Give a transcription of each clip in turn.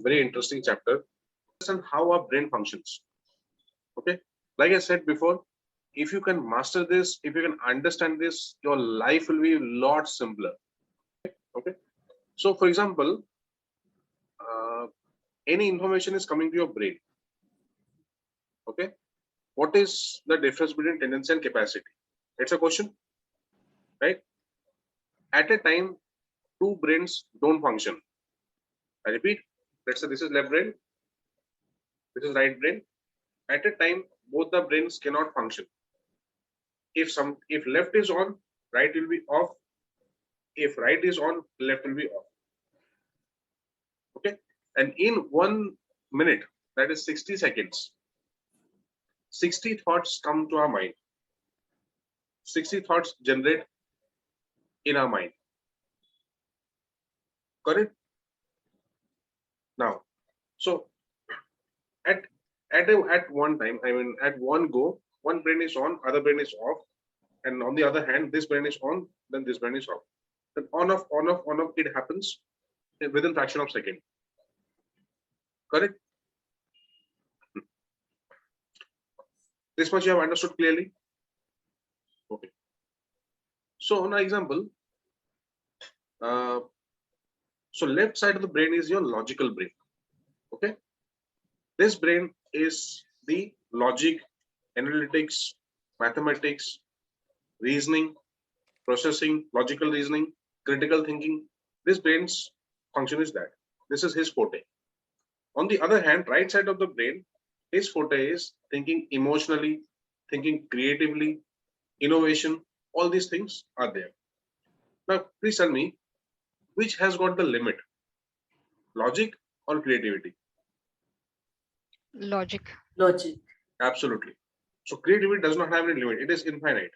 very interesting chapter. Understand how our brain functions. Okay, like I said before, if you can master this, if you can understand this, your life will be a lot simpler. Okay, so for example, any information is coming to your brain. Okay, what is the difference between tendency and capacity? It's a question, right? At a time, two brains don't function. I repeat, let's say this is left brain, this is right brain. At a time, both the brains cannot function. If left is on, right will be off. If right is on, left will be off. Okay, and in 1 minute, that is 60 seconds, 60 thoughts come to our mind. 60 thoughts generate in our mind. Correct? Now, so at one time, I mean at one go, one brain is on, other brain is off, and on the other hand, this brain is on, then this brain is off. Then on off, on off, on off, it happens within fraction of second. Correct? This much you have understood clearly? Okay. So, an example. So left side of the brain is your logical brain. Okay. This brain is the logic, analytics, mathematics, reasoning, processing, logical reasoning, critical thinking. This brain's function is that. This is his forte. On the other hand, right side of the brain, his forte is thinking emotionally, thinking creatively, innovation. All these things are there. Now, please tell me, which has got the limit? Logic or creativity? Logic. Logic. Absolutely. So creativity does not have any limit. It is infinite,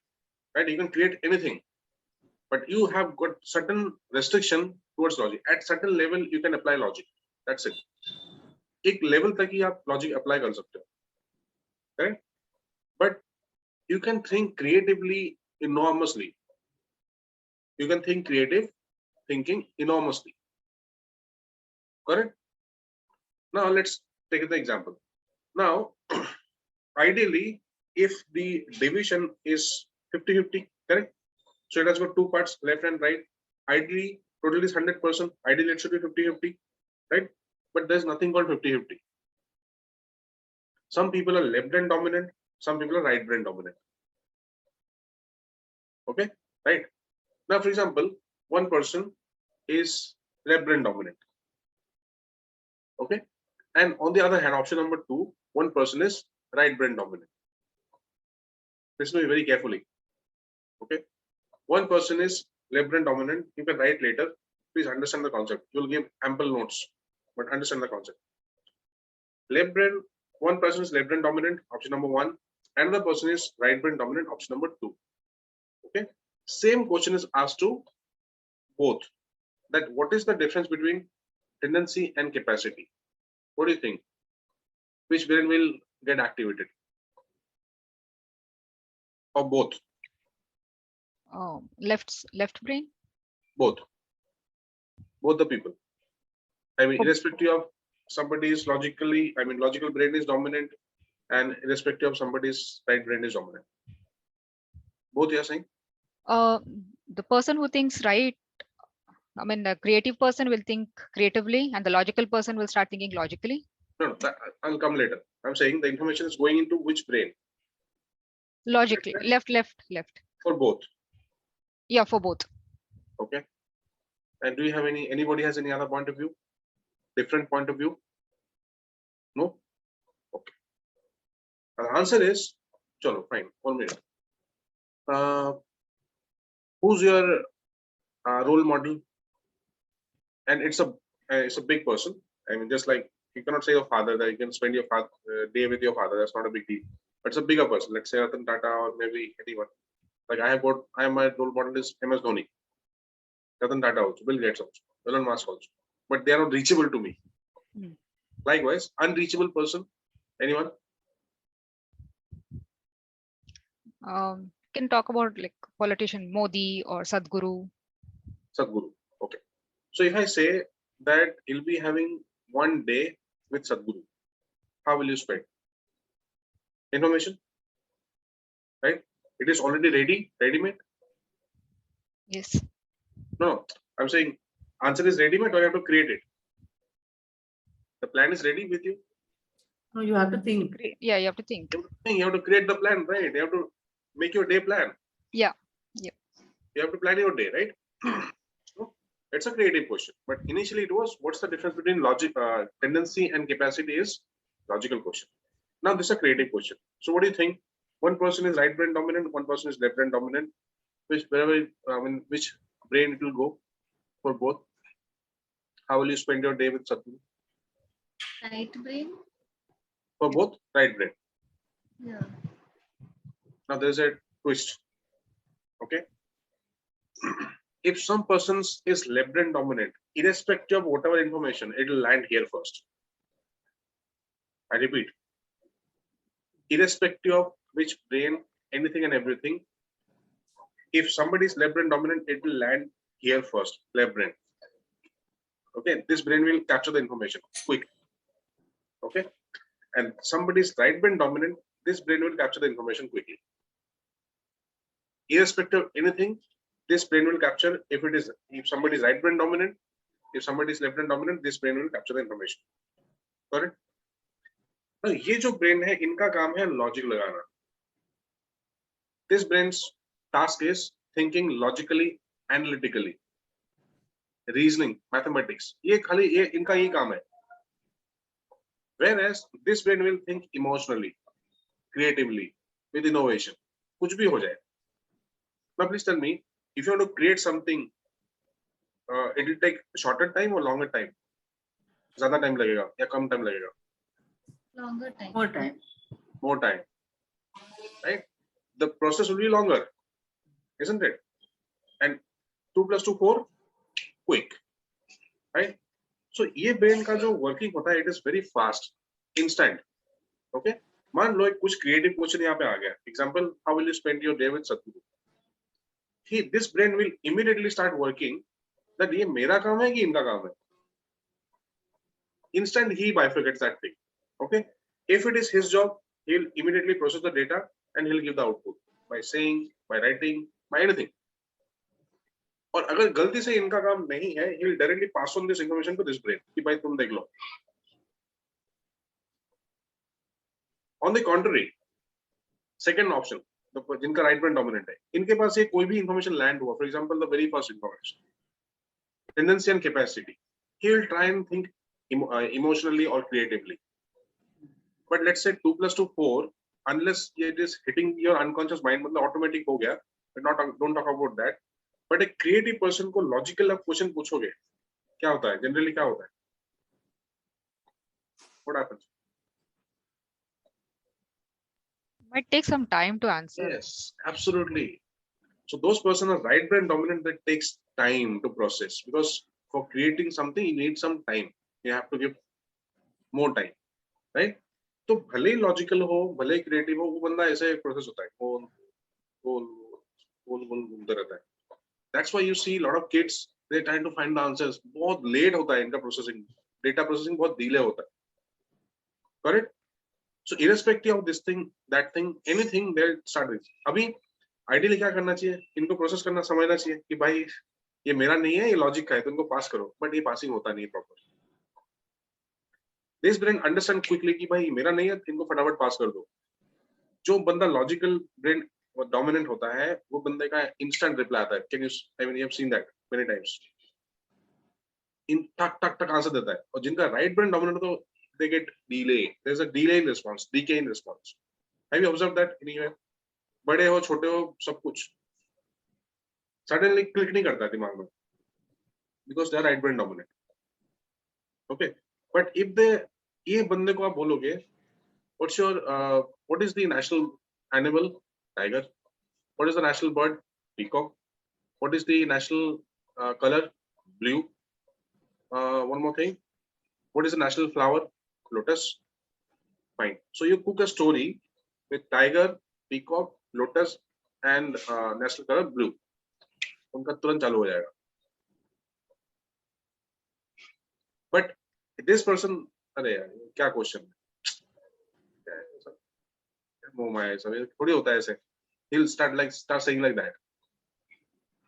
right? You can create anything, but you have got certain restriction towards logic. At certain level, you can apply logic. That's it. एक level तक ही आप logic apply कर सकते हो, right? But you can think creatively enormously. You can think creative thinking enormously. Correct? Now let's take the example. Now, ideally, if the division is 50-50, correct? So it has got two parts, left and right. Ideally, total is 100%. Ideally, it should be 50-50, right? But there's nothing called 50-50. Some people are left brain dominant, some people are right brain dominant. Okay, right? Now, for example, one person is left brain dominant. Okay, and on the other hand, option number 2, one person is right brain dominant. Listen to me very carefully. Okay, one person is left brain dominant. You can write later. Please understand the concept. You'll give ample notes, but understand the concept. Left brain, one person is left brain dominant, option number 1. Another person is right brain dominant, option number 2. Okay, same question is asked to both. That what is the difference between tendency and capacity? What do you think? Which brain will get activated? Or both? Left brain. Both the people. I mean, irrespective of somebody is logically, I mean, logical brain is dominant, and irrespective of somebody's right brain is dominant. Both you are saying? The person who thinks right, I mean, the creative person will think creatively, and the logical person will start thinking logically. No, I'll come later. I'm saying the information is going into which brain? Logically, left. For both. Yeah, for both. Okay. And do you have anybody has any other point of view? Different point of view? No? Okay. The answer is, chalo, fine, 1 minute. Who's your role model? And it's a big person. I mean, just like you cannot say your father that you can spend your day with your father. That's not a big deal. But it's a bigger person. Let's say Ratan Tata or maybe anyone. Like my role model is MS Dhoni, Ratan Tata also, Bill Gates also, Elon Musk also. But they are not reachable to me. Likewise, unreachable person, anyone? Can talk about like politician Modi or Sadhguru. Sadhguru. Okay. So if I say that he'll be having one day with Sadhguru, how will you spend? Information, right? It is already ready-made. Yes. No, I'm saying answer is ready-made or you have to create it. The plan is ready with you. No, you have to think. Yeah, you have to think. You have to create the plan, right? You have to make your day plan. Yeah. You have to plan your day, right? No, it's a creative question, but initially it was what's the difference between logic, tendency and capacity is logical question. Now this is a creative question. So what do you think? One person is right brain dominant, one person is left brain dominant. Which brain it will go for both? How will you spend your day with Sadhguru? Right brain? For both, right brain. Yeah. Now there's a twist. Okay. If some persons is left brain dominant, irrespective of whatever information, it will land here first. I repeat, irrespective of which brain, anything and everything, if somebody is left brain dominant, it will land here first, left brain. Okay, this brain will capture the information quick. Okay, and somebody is right brain dominant, this brain will capture the information quickly. Irrespective of anything, this brain will capture if somebody is right brain dominant, if somebody is left brain dominant, this brain will capture the information. Correct? Now, ये जो brain है, इनका काम है logic लगाना. This brain's task is thinking logically, analytically, reasoning, mathematics. ये इनका ये काम है. Whereas this brain will think emotionally, creatively, with innovation. कुछ भी हो जाए. Now please tell me, if you want to create something, it will take shorter time or longer time? ज़्यादा time लगेगा या कम time लगेगा? Longer time. More time. More time, right? The process will be longer, isn't it? And 2 + 2 4, quick, right? So ये brain का जो working होता है, it is very fast, instant. Okay? मान लो एक कुछ creative question यहाँ पे आ गया. Example, how will you spend your day with Sadhguru? This brain will immediately start working that ये मेरा काम है कि इनका काम है. Instant he bifurcates that thing. Okay? If it is his job, he'll immediately process the data and he'll give the output by saying, by writing, by anything. और अगर गलती से इनका काम नहीं है, he'll directly pass on this information to this brain कि भाई तुम देख लो. On the contrary, second option, जिनका right brain dominant है, इनके पास ये कोई भी information land हुआ, for example, the very first information, tendency and capacity, he will try and think emotionally or creatively. But let's say 2 + 2 4, unless it is hitting your unconscious mind, मतलब automatic हो गया, but don't talk about that. But a creative person को logical आप question पूछोगे, क्या होता है? Generally क्या होता है? What happens? Might take some time to answer. Yes, absolutely. So those persons are right brain dominant, that takes time to process, because for creating something you need some time. You have to give more time, right? तो भले ही logical हो, भले ही creative हो, वो बंदा ऐसे process होता है, गोल घूमता रहता है. That's why you see a lot of kids, they trying to find the answers. बहुत लेट होता है इनका प्रोसेसिंग, डेटा प्रोसेसिंग बहुत डिले होता है. Correct? So irrespective of this thing, that thing, anything, they'll start with. अभी ideally क्या करना चाहिए? इनको प्रोसेस करना समझना चाहिए कि भाई ये मेरा नहीं है, ये लॉजिक का है, तो इनको पास करो. बट ये पासिंग होता नहीं है proper. This brain understand quickly कि भाई मेरा नहीं है, इनको फटाफट पास कर दो. जो बंदा लॉजिकल ब्रेन डोमिनेंट होता है, वो बंदे का इंस्टेंट रिप्लाई आता है. Can you, I mean you have seen that many times. In टक टक टक आंसर देता है. और जिनका राइट ब्रेन डोमिनेंट तो they get delay. There's a delay in response, decay in response. Have you observed that anywhere? बड़े हो छोटे हो सब कुछ suddenly click नहीं करता दिमाग में, because they are right brain dominant. Okay, but if ये बंदे को आप बोलोगे, what is the national animal? Tiger. What is the national bird? Peacock. What is the national color? Blue. One more thing. What is the national flower? Lotus. Fine. So you cook a story with tiger, peacock, lotus, and national color blue. उनका तुरंत चालू हो जाएगा. But this person, अरे यार क्या question है, oh my, सब थोड़ी होता है ऐसे, he'll start saying like that.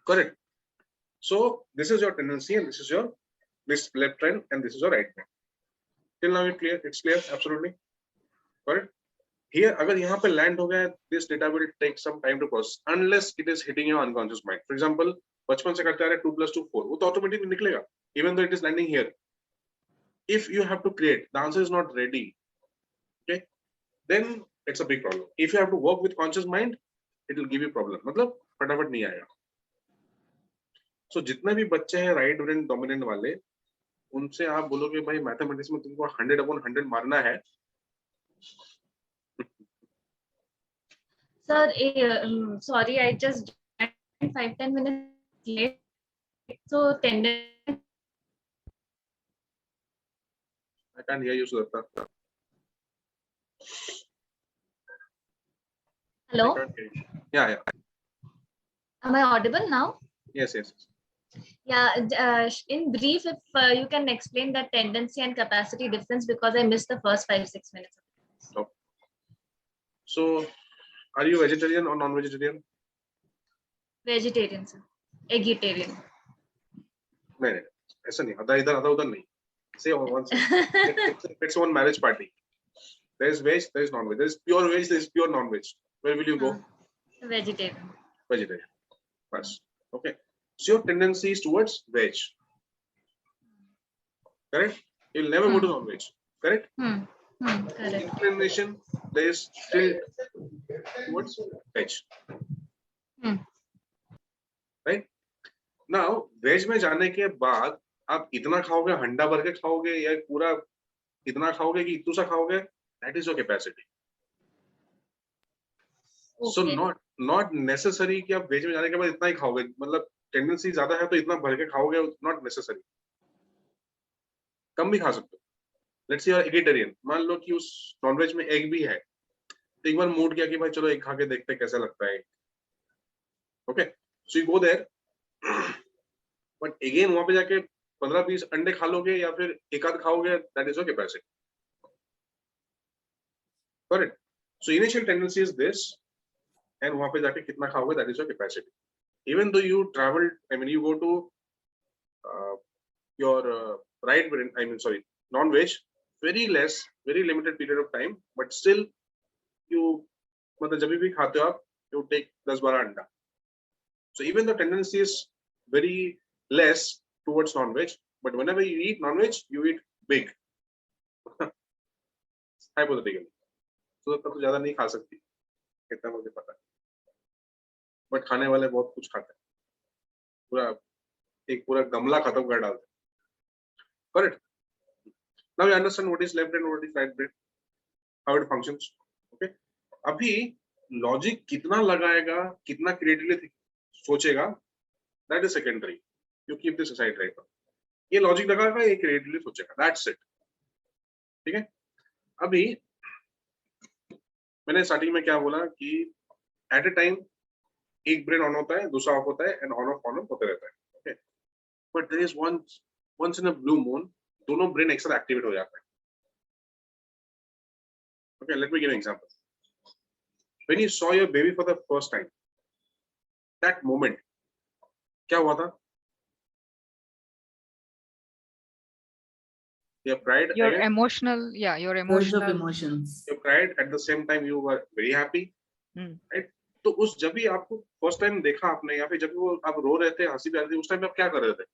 Correct. So this is your tendency and this is your left hand and this is your right hand. Till now it's clear absolutely. Correct. Here अगर यहाँ पे land हो गया, this data will take some time to process unless it is hitting your unconscious mind. For example, बचपन से करते आ रहे 2 + 2 4, वो तो automatically निकलेगा even though it is landing here. If you have to create, the answer is not ready, okay, then it's a big problem. If you have to work with conscious mind, it will give you problem. मतलब फटाफट नहीं आएगा. So जितने भी बच्चे हैं right brain dominant वाले, उनसे आप बोलोगे भाई मैथमेटिक्स में तुमको 100/100 मारना है, Sir, sorry, I just joined 5-10 minutes late. So tendon. I can't hear you, Sudatta. Hello, I can't hear you. Yeah. am I audible now? Yes. Yeah, in brief, if you can explain that tendency and capacity difference, because I missed the first 5-6 minutes. So, are you vegetarian or non-vegetarian? Vegetarian, sir. Vegetarian. नहीं, ऐसा नहीं. आधा इधर आधा उधर नहीं. Say once. It's one marriage party. There is veg, there is non-veg. There is pure veg, there is pure non-veg. Where will you go? Vegetarian. Vegetarian. First. Okay. So your tendency is towards veg. Correct? You'll never go to non-veg. Correct? Correct. Inclination, there is still towards veg. Right? Now, veg में जाने के बाद आप इतना खाओगे, हंडा भर के खाओगे या पूरा इतना खाओगे कि इतू सा खाओगे, that is your capacity. So not necessary कि आप वेज में जाने के बाद इतना ही खाओगे, मतलब टेंडेंसी ज्यादा है तो इतना भर के खाओगे, not necessary. कम भी खा सकते हो. Let's say you are vegetarian, मान लो कि उस नॉनवेज में एग भी है, तो एक बार मूड किया कि भाई चलो एग खा के देखते कैसा लगता है. Okay, so you go there, but again वहां पे जाके 15-20 अंडे खा लोगे या फिर एक आध खाओगे, that is your capacity. Correct. So initial tendency is this, and वहां पे जाके कितना खाओगे, that is your capacity. Even though you travel, I mean you go to your right brain, I mean sorry, non-veg, very less, very limited period of time, but still you, मतलब जब भी खाते हो आप, you take 10-12 अंडा. So even the tendency is very less towards non-veg, but whenever you eat non-veg, you eat big. Hypothetically. So तब तो ज्यादा नहीं खा सकती, कितना मुझे पता है. But खाने वाले बहुत कुछ खाते हैं. पूरा गमला खत्म कर डालते हैं. Correct. Now you understand what is left brain, what is right brain, how it functions. Okay. अभी लॉजिक कितना लगाएगा, कितना क्रिएटिवली सोचेगा, that is secondary. You keep this aside right now. ये लॉजिक लगाएगा, ये क्रिएटिवली सोचेगा, that's it. ठीक है. अभी मैंने स्टार्टिंग में क्या बोला कि एट अ टाइम एक ब्रेन ऑन होता है, दूसरा ऑफ होता है, एंड ऑन ऑफ होते रहता है. Okay, but there is once in a blue moon, दोनों ब्रेन एक साथ एक्टिवेट हो जाता है. Okay, let me give an example. When you saw your baby for the first time, that moment क्या हुआ था? You cried. Your again. emotional, yeah, your Surge of emotional. emotions. You cried at the same time you were very happy. Right? तो उस जब भी आपको first time देखा आपने या फिर जब वो आप रो रहे थे, हंसी भी आ रही थी, उस टाइम आप क्या कर रहे थे?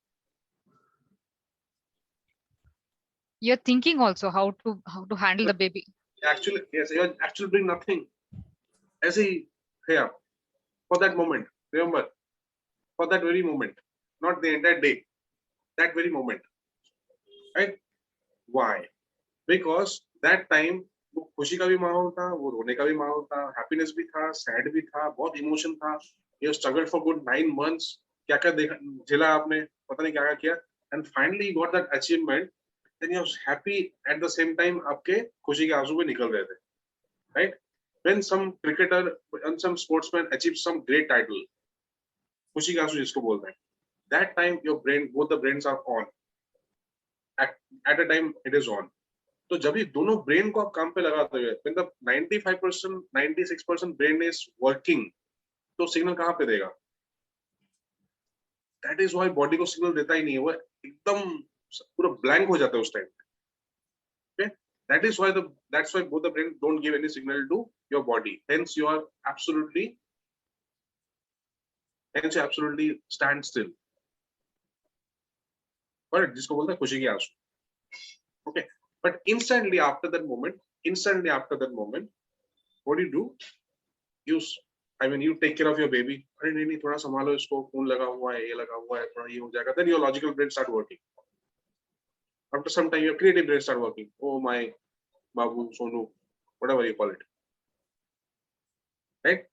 You're thinking also how to handle the baby. Actually, yes, you're actually doing nothing. ऐसे ही थे आप for that moment. Remember, for that very moment, not the entire day. That very moment, right? Why? Because that time वो खुशी का भी माहौल था, वो रोने का भी माहौल था, हैप्पीनेस भी था, सैड भी था, बहुत इमोशन था. You struggled for good 9 months. क्या क्या देखा, झेला आपने, पता नहीं क्या क्या किया, and finally you got that achievement. Then you are happy at the same time. आपके खुशी के आंसू भी निकल रहे थे, right? When some cricketer and some sportsman achieve some great title, खुशी के आंसू जिसको बोलते हैं, that time your brain, both the brains are on. at a time it is on. तो जब ये दोनों ब्रेन को आप काम पे लगाते हुए when the 95% 96% brain is working, तो सिग्नल कहाँ पे देगा? That is why बॉडी को सिग्नल देता ही नहीं है, वो एकदम पूरा ब्लैंक हो जाता है उस time. Okay, that's why both the brain don't give any signal to your body. Hence you absolutely stand still. But जिसको बोलते हैं खुशी की आंसू. Okay, but instantly after that moment, what do? You take care of your baby. अरे नहीं थोड़ा संभालो इसको, खून लगा हुआ है, ये लगा हुआ है, थोड़ा ये हो जाएगा. Then your logical brain start working. After some time, your creative brain start working. Oh my, Babu, Sonu, whatever you call it. Right?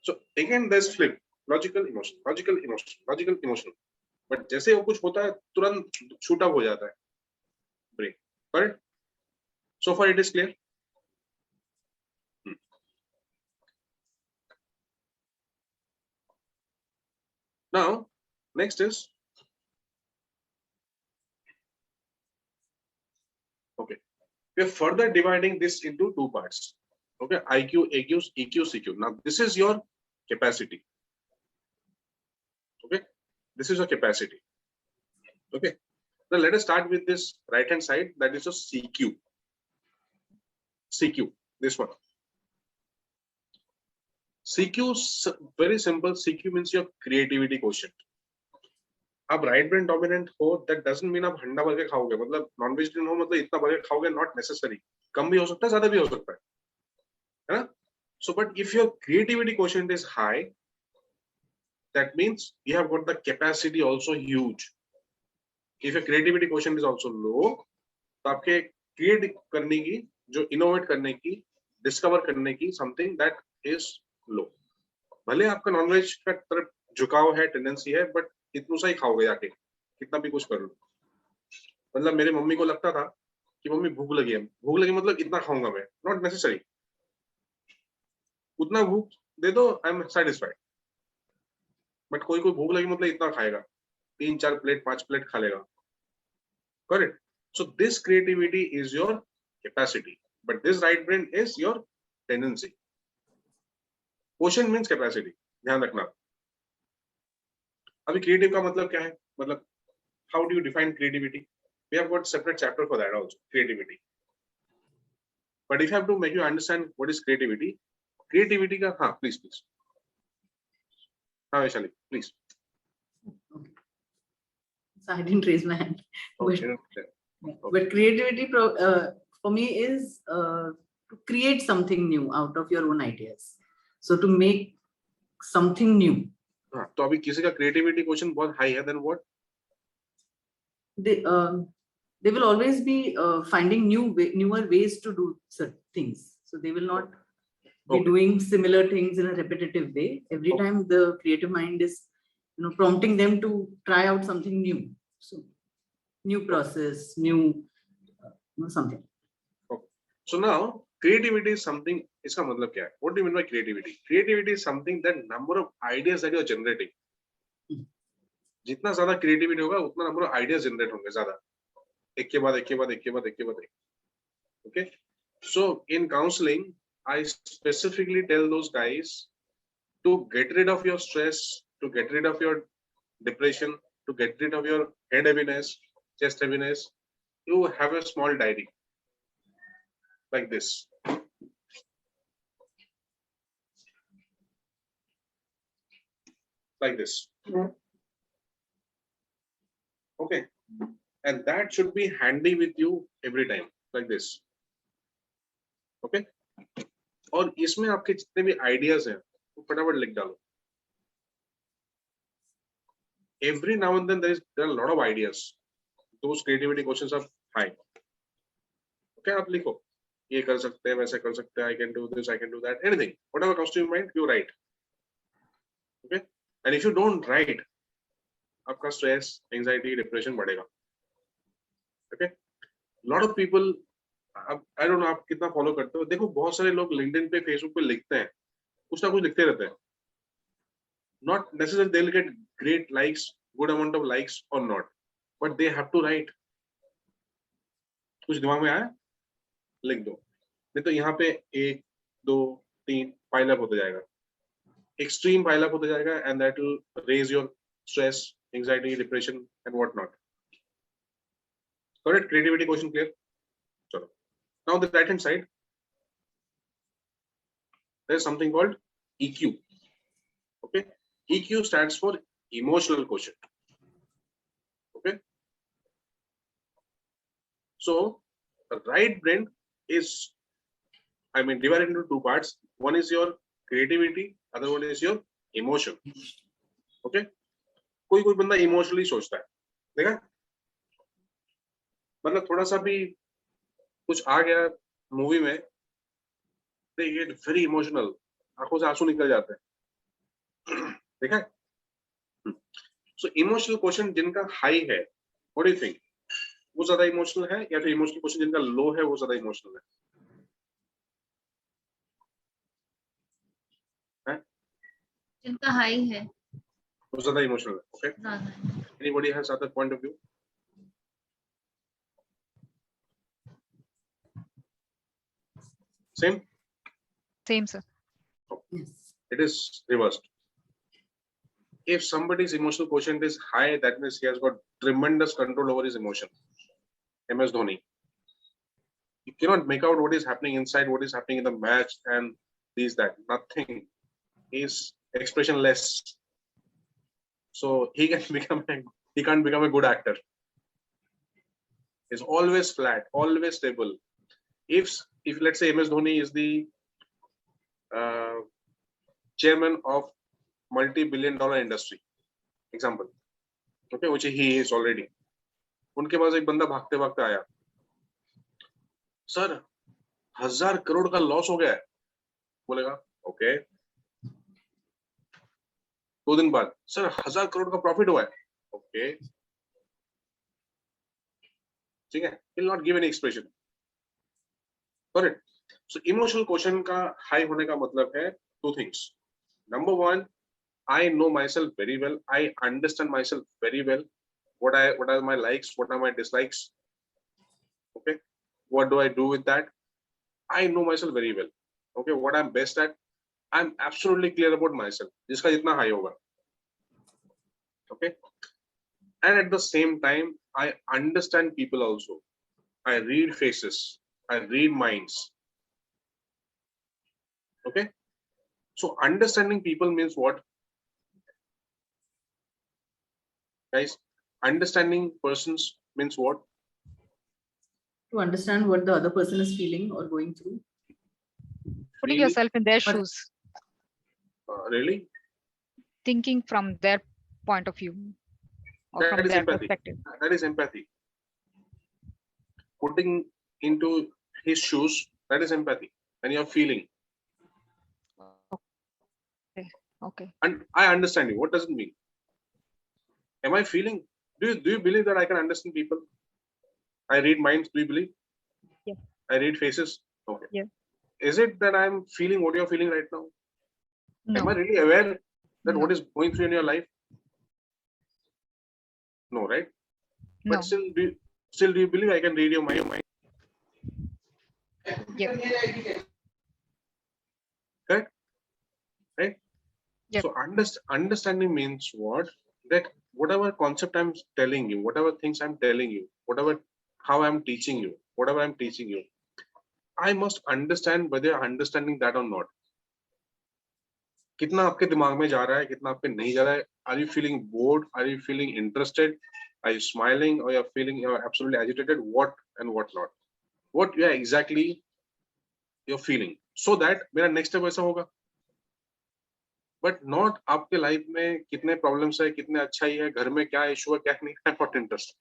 So again, there's flip. Logical, emotion. But जैसे वो कुछ होता है, तुरंत shoot up हो जाता है. Break. Correct? So far it is clear? Now, next is, okay, we are further dividing this into two parts. Okay, IQ, AQ, EQ, CQ. Now, this is your capacity. Okay, this is your capacity. Okay, now let us start with this right hand side, that is a CQ. CQ, this one. CQ is very simple. CQ means your creativity quotient. आप right brain dominant हो, that doesn't mean आप हंडा भर के खाओगे, मतलब non vegetarian हो मतलब इतना भर के खाओगे, नॉट नेसेसरी. कम भी हो सकता है, ज्यादा भी हो सकता है ना? So but if your creativity quotient is high, that means you have got the capacity also huge. If your creativity quotient is also low, तो आपके क्रिएट करने की, जो इनोवेट करने की, डिस्कवर करने की समथिंग दैट इज लो. भले आपका नॉनवेज का तरफ झुकाव है, टेंडेंसी है, बट इतना सा ही खाओगे जाके, कितना भी कुछ कर लो. मतलब मेरे मम्मी को लगता था कि मम्मी भूख लगी है, भूख लगी मतलब इतना खाऊंगा मैं, नॉट नेसेसरी. उतना भूख दे दो, आई एम सेटिस्फाइड. बट कोई भूख लगी मतलब इतना खाएगा, 3-4 प्लेट 5 प्लेट खा लेगा. Correct? So this creativity is your capacity, but this right brain is your tendency. Quotient means capacity, ध्यान रखना. अभी क्रिएटिव का मतलब क्या है? मतलब how do you define creativity? We have got separate chapter for that also, creativity. But if you have to make you understand what is creativity, creativity का, हाँ प्लीज हाँ Vaishali please. So I didn't raise my hand. Okay. But creativity for me is to create something new out of your own ideas. So to make something new. हाँ, तो अभी किसी का creativity quotient बहुत high है, then what? They will always be finding newer ways to do certain things. So they will not be doing similar things in a repetitive way. Every time the creative mind is, prompting them to try out something new. So new process, new something. Okay. So now creativity is something, इसका मतलब क्या है? What do you mean by creativity? Creativity is something that number of ideas that you are generating. जितना ज्यादा creativity होगा, उतना number of ideas generate होंगे ज्यादा. एक के बाद एक. Okay. So in counseling, I specifically tell those guys to get rid of your stress, to get rid of your depression, to get rid of your head heaviness, chest heaviness. You have a small diary like this. Like this. Okay, and that should be handy with you every time, like this. Okay, और इसमें आपके जितने भी ideas हैं वो फटाफट लिख डालो. Every now and then there are a lot of ideas. Those creativity quotients are high. Okay, आप लिखो, ये कर सकते हैं, वैसे कर सकते हैं, I can do this, I can do that, anything, whatever comes to your mind, you write. Okay, and if you don't write, आपका stress, anxiety, depression बढ़ेगा. Okay, lot of people, I don't know आप कितना follow करते हो, देखो बहुत सारे लोग LinkedIn पे, Facebook पे लिखते हैं, कुछ ना कुछ लिखते रहते हैं. Not necessarily they'll get great likes, good amount of likes or not, but they have to write. कुछ दिमाग में आया लिख दो, नहीं तो यहाँ पे 1 2 3 पाइल अप होता जाएगा, एक्सट्रीम पाइल अप होता जाएगा, and that will raise your stress, anxiety, depression and what not. Correct. Creativity question clear. चलो, now the right hand side there is something called EQ. Okay, EQ stands for emotional quotient. Okay, so the right brain is, I mean, divided into 2 parts. One is your creativity, other one is your emotion. Okay, कोई बंदा emotionally सोचता है, देखा, मतलब थोड़ा सा भी कुछ आ गया मूवी में, they get very emotional, आंखों से आंसू निकल जाते हैं, देखा है. सो इमोशनल क्वेश्चन जिनका हाई है, व्हाट डू यू थिंक, वो ज्यादा इमोशनल है या फिर इमोशनल क्वेश्चन जिनका लो है वो ज्यादा इमोशनल है? जिनका हाई है वो ज्यादा इमोशनल है. ओके, ज्यादा. Anybody has other point of view? Same. Same, sir. Yes. It is reversed. If somebody's emotional quotient is high, that means he has got tremendous control over his emotion. MS Dhoni. You cannot make out what is happening inside, what is happening in the match, and this, that. Nothing. He is expressionless. So he can't become a good actor. He's always flat, always stable. If let's say MS Dhoni is the chairman of multi-billion-dollar industry, example, okay, which he is already. उनके पास एक बंदा भागते भागते आया, sir 1000 crore का loss हो गया है, बोलेगा ओके. 2 दिन बाद, सर 1000 करोड़ का प्रॉफिट हुआ है, ओके, ठीक है. he will not give any expression. Correct. So emotional quotient का high होने का मतलब है 2 things. Number 1, I know myself very well. I understand myself very well. What are my likes? What are my dislikes? Okay. What do I do with that? I know myself very well. Okay. What I'm best at, I'm absolutely clear about myself. जिसका जितना high होगा. Okay. And at the same time, I understand people also. I read faces. I read minds. Okay. So understanding people means what? Guys, understanding persons means what? To understand what the other person is feeling or going through. Putting Really? yourself in their But- shoes, Really? thinking from their point of view or That from is their empathy. perspective. That is empathy. Putting into his shoes, that is empathy. And you're feeling. Okay. And I understand you. What does it mean? Am I feeling? Do you believe that I can understand people? I read minds. Do you believe? Yeah. I read faces. Okay. Yeah. Is it that I'm feeling what you're feeling right now? No. Am I really aware that No. what is going through in your life? No, right? But No. still, do you believe I can read your mind? Yep. Correct? Right? Yep. So understanding means what? That whatever concept I'm telling you, whatever things I'm telling you, how I'm teaching you, whatever I'm teaching you, I must understand whether you're understanding that or not. कितना आपके दिमाग में जा रहा है, कितना आपके नहीं जा रहा है? Are you feeling bored? Are you feeling interested? Are you smiling or you're absolutely agitated? What and what not? What you are exactly you're feeling, so that मेरा next step ऐसा होगा. But not आपके life में कितने problems है, कितने अच्छाई है, घर में क्या इशू है, क्या नहीं, I'm not interested.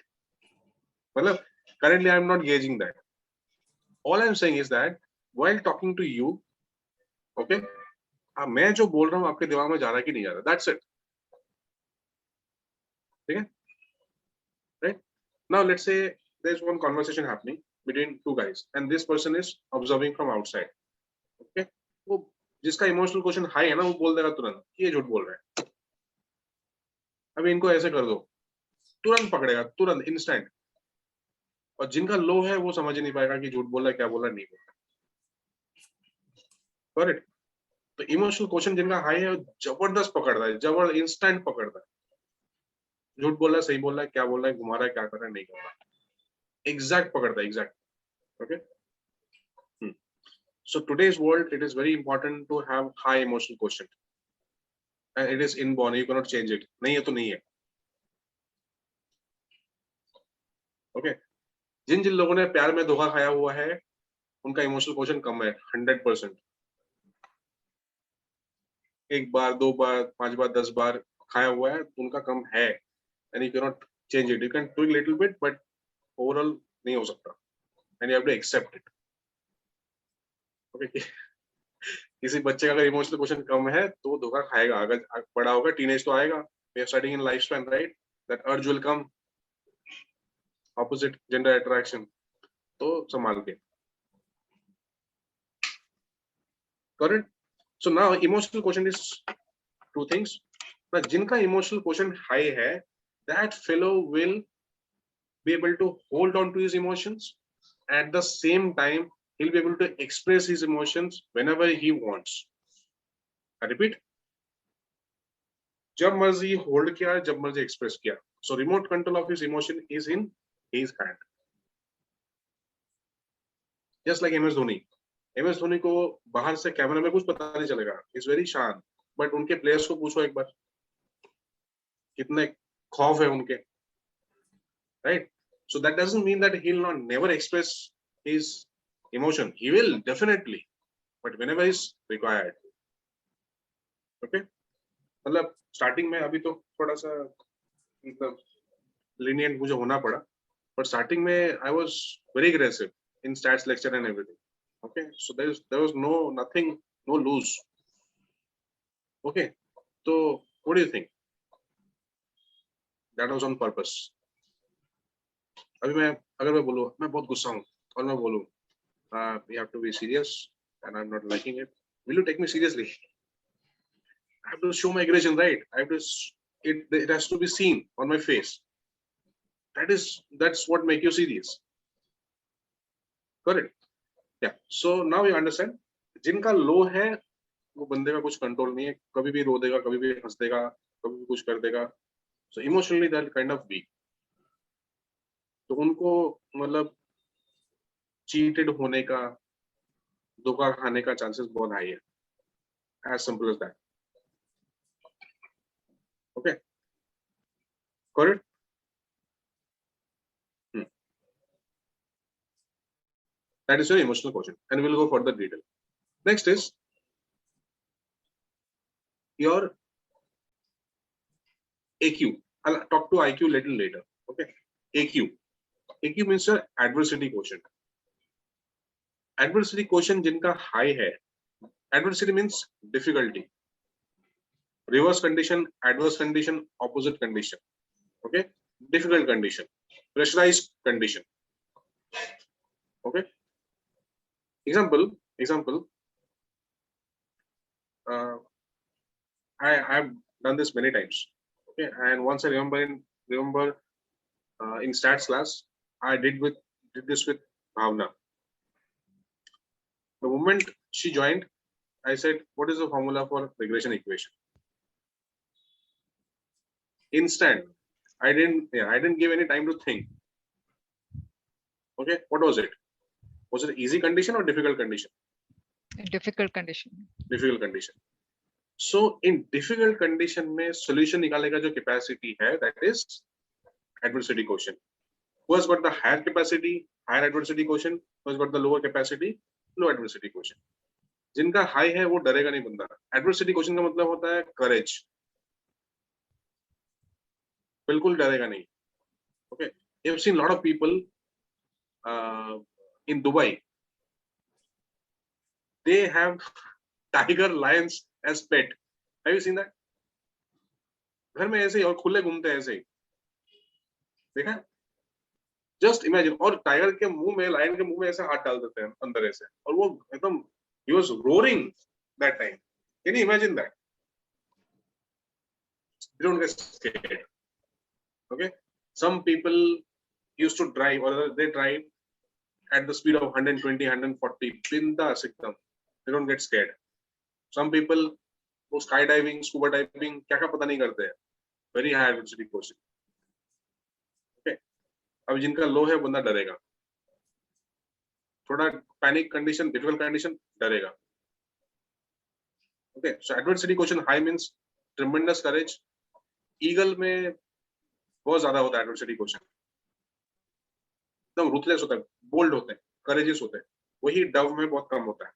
मतलब currently I'm not gauging that. All I'm saying is that while talking to you, okay, मैं जो बोल रहा हूँ आपके दिमाग में जा रहा है कि नहीं जा रहा, that's it. ठीक है? Right? Now let's say there's one conversation happening between 2 guys and this person is observing from outside. Okay? वो जिसका इमोशनल क्वेश्चन हाई है ना, वो बोल देगा तुरंत ये झूठ बोल रहा है, अभी इनको ऐसे कर दो, तुरंत पकड़ेगा, तुरंत इंस्टेंट. और जिनका लो है वो समझ ही नहीं पाएगा कि झूठ बोला क्या बोला नहीं बोला। करेक्ट। तो इमोशनल क्वेश्चन जिनका हाई है जबरदस्त पकड़ता है, जबर इंस्टेंट पकड़ता है, झूठ बोल रहा है सही बोल रहा है क्या बोल रहा है घुमा रहा है क्या कर रहा है नहीं कर रहा है, एग्जैक्ट पकड़ता है, exact. Okay. So today's world, it is very important to have high emotional quotient, and it is inborn. You cannot change it. नहीं है तो नहीं है। Okay. जिन जिन लोगों ने प्यार में धोखा खाया हुआ है उनका इमोशनल क्वेश्चन कम है 100%। एक बार, दो बार, 5 बार, 10 बार खाया हुआ है तो उनका कम है, and you cannot change it. You can tweak little bit, but overall नहीं हो सकता, and you have to accept it. Okay. किसी बच्चे का अगर इमोशनल क्वेश्चन कम है तो धोखा खाएगा, अगर बड़ा होगा टीनेज तो आएगा, we are studying in lifespan, right? That urge will come, opposite gender attraction, तो संभाल के। Correct? So now emotional quotient is two things. Now जिनका emotional quotient high है, that fellow will be able to hold on to his emotions. At the same time, he'll be able to express his emotions whenever he wants. I repeat. जब मर्जी hold किया, जब मर्जी express किया। So remote control of his emotion is in his hand. Just like MS Dhoni. MS Dhoni को बाहर से camera में कुछ पता नहीं चलेगा, इज वेरी शांत, बट उनके प्लेयर्स को पूछो एक बार कितने खौफ है उनके, right? So that doesn't mean that he'll not never express his emotion. He will definitely, but whenever is required. Okay? मतलब स्टार्टिंग में अभी तो थोड़ा सा मतलब lenient मुझे होना पड़ा, but starting में I was very aggressive in stats lecture and everything. Okay, so there was nothing, no lose. Okay, so what do you think? That was on purpose. अभी मैं अगर मैं बोलूँ मैं बहुत गुस्सा हूँ और मैं बोलूँ you have to be serious and I'm not liking it. Will you take me seriously? I have to show my aggression, right? I have to. It has to be seen on my face. That's what make you serious. Correct? Yeah. So now you understand. जिनका low है वो बंदे का कुछ control नहीं है, कभी भी रो देगा, कभी भी हंस देगा, कभी भी कुछ कर देगा। So emotionally that kind of weak. तो उनको मतलब चीटेड होने का, धोखा खाने का चांसेस बहुत हाई है। As simple as that. Okay. Correct? That is your emotional quotient, and we'll go further detail. Next is your AQ. I'll talk to IQ little later. Okay. AQ. AQ means your adversity quotient. Adversity quotient जिनका high है. Adversity means difficulty. Reverse condition, adverse condition, opposite condition. Okay. Difficult condition. Pressurized condition. Okay. Example. I have done this many times. Okay. And once I remember in stats class, I did this with Bhavna. The moment she joined, I said, "What is the formula for regression equation?" Instant. I didn't give any time to think. Okay, what was it? Was it easy condition or difficult condition? Difficult condition. Difficult condition. So in difficult condition में solution निकालने का जो capacity है, that is adversity quotient. Who has got the higher capacity, higher adversity quotient? Who has got the lower capacity, low adversity quotient? जिनका high है वो डरेगा नहीं बंदा. Adversity quotient का मतलब होता है courage. बिल्कुल डरेगा नहीं. Okay, you have seen a lot of people in Dubai. They have tiger lions as pet. Have you seen that? घर में ऐसे ही और खुले घूमते हैं ऐसे ही. देखा? Just imagine. और टाइगर के मुंह में, लायन के मुंह में ऐसे हाथ डाल देते हैं अंदर ऐसे, और वो एकदम he was roaring that time. Can you imagine that? You don't get scared. Okay. Some people used to drive, or they drive at the speed of 120, 140, bindas ekdam. They don't get scared. Some people वो sky diving, scuba diving क्या क्या पता नहीं करते हैं, very high adversity question. Okay, अब जिनका low है बंदा डरेगा, थोड़ा पैनिक कंडीशन, डिफिकल्ट कंडीशन, डरेगा. Okay, so adversity question high means tremendous courage. Eagle में बहुत ज्यादा होता है एडवर्सिटी क्वेश्चन, एकदम रूथलेस होता है, बोल्ड होते हैं, करेजियस होते हैं. वही डव में बहुत कम होता है,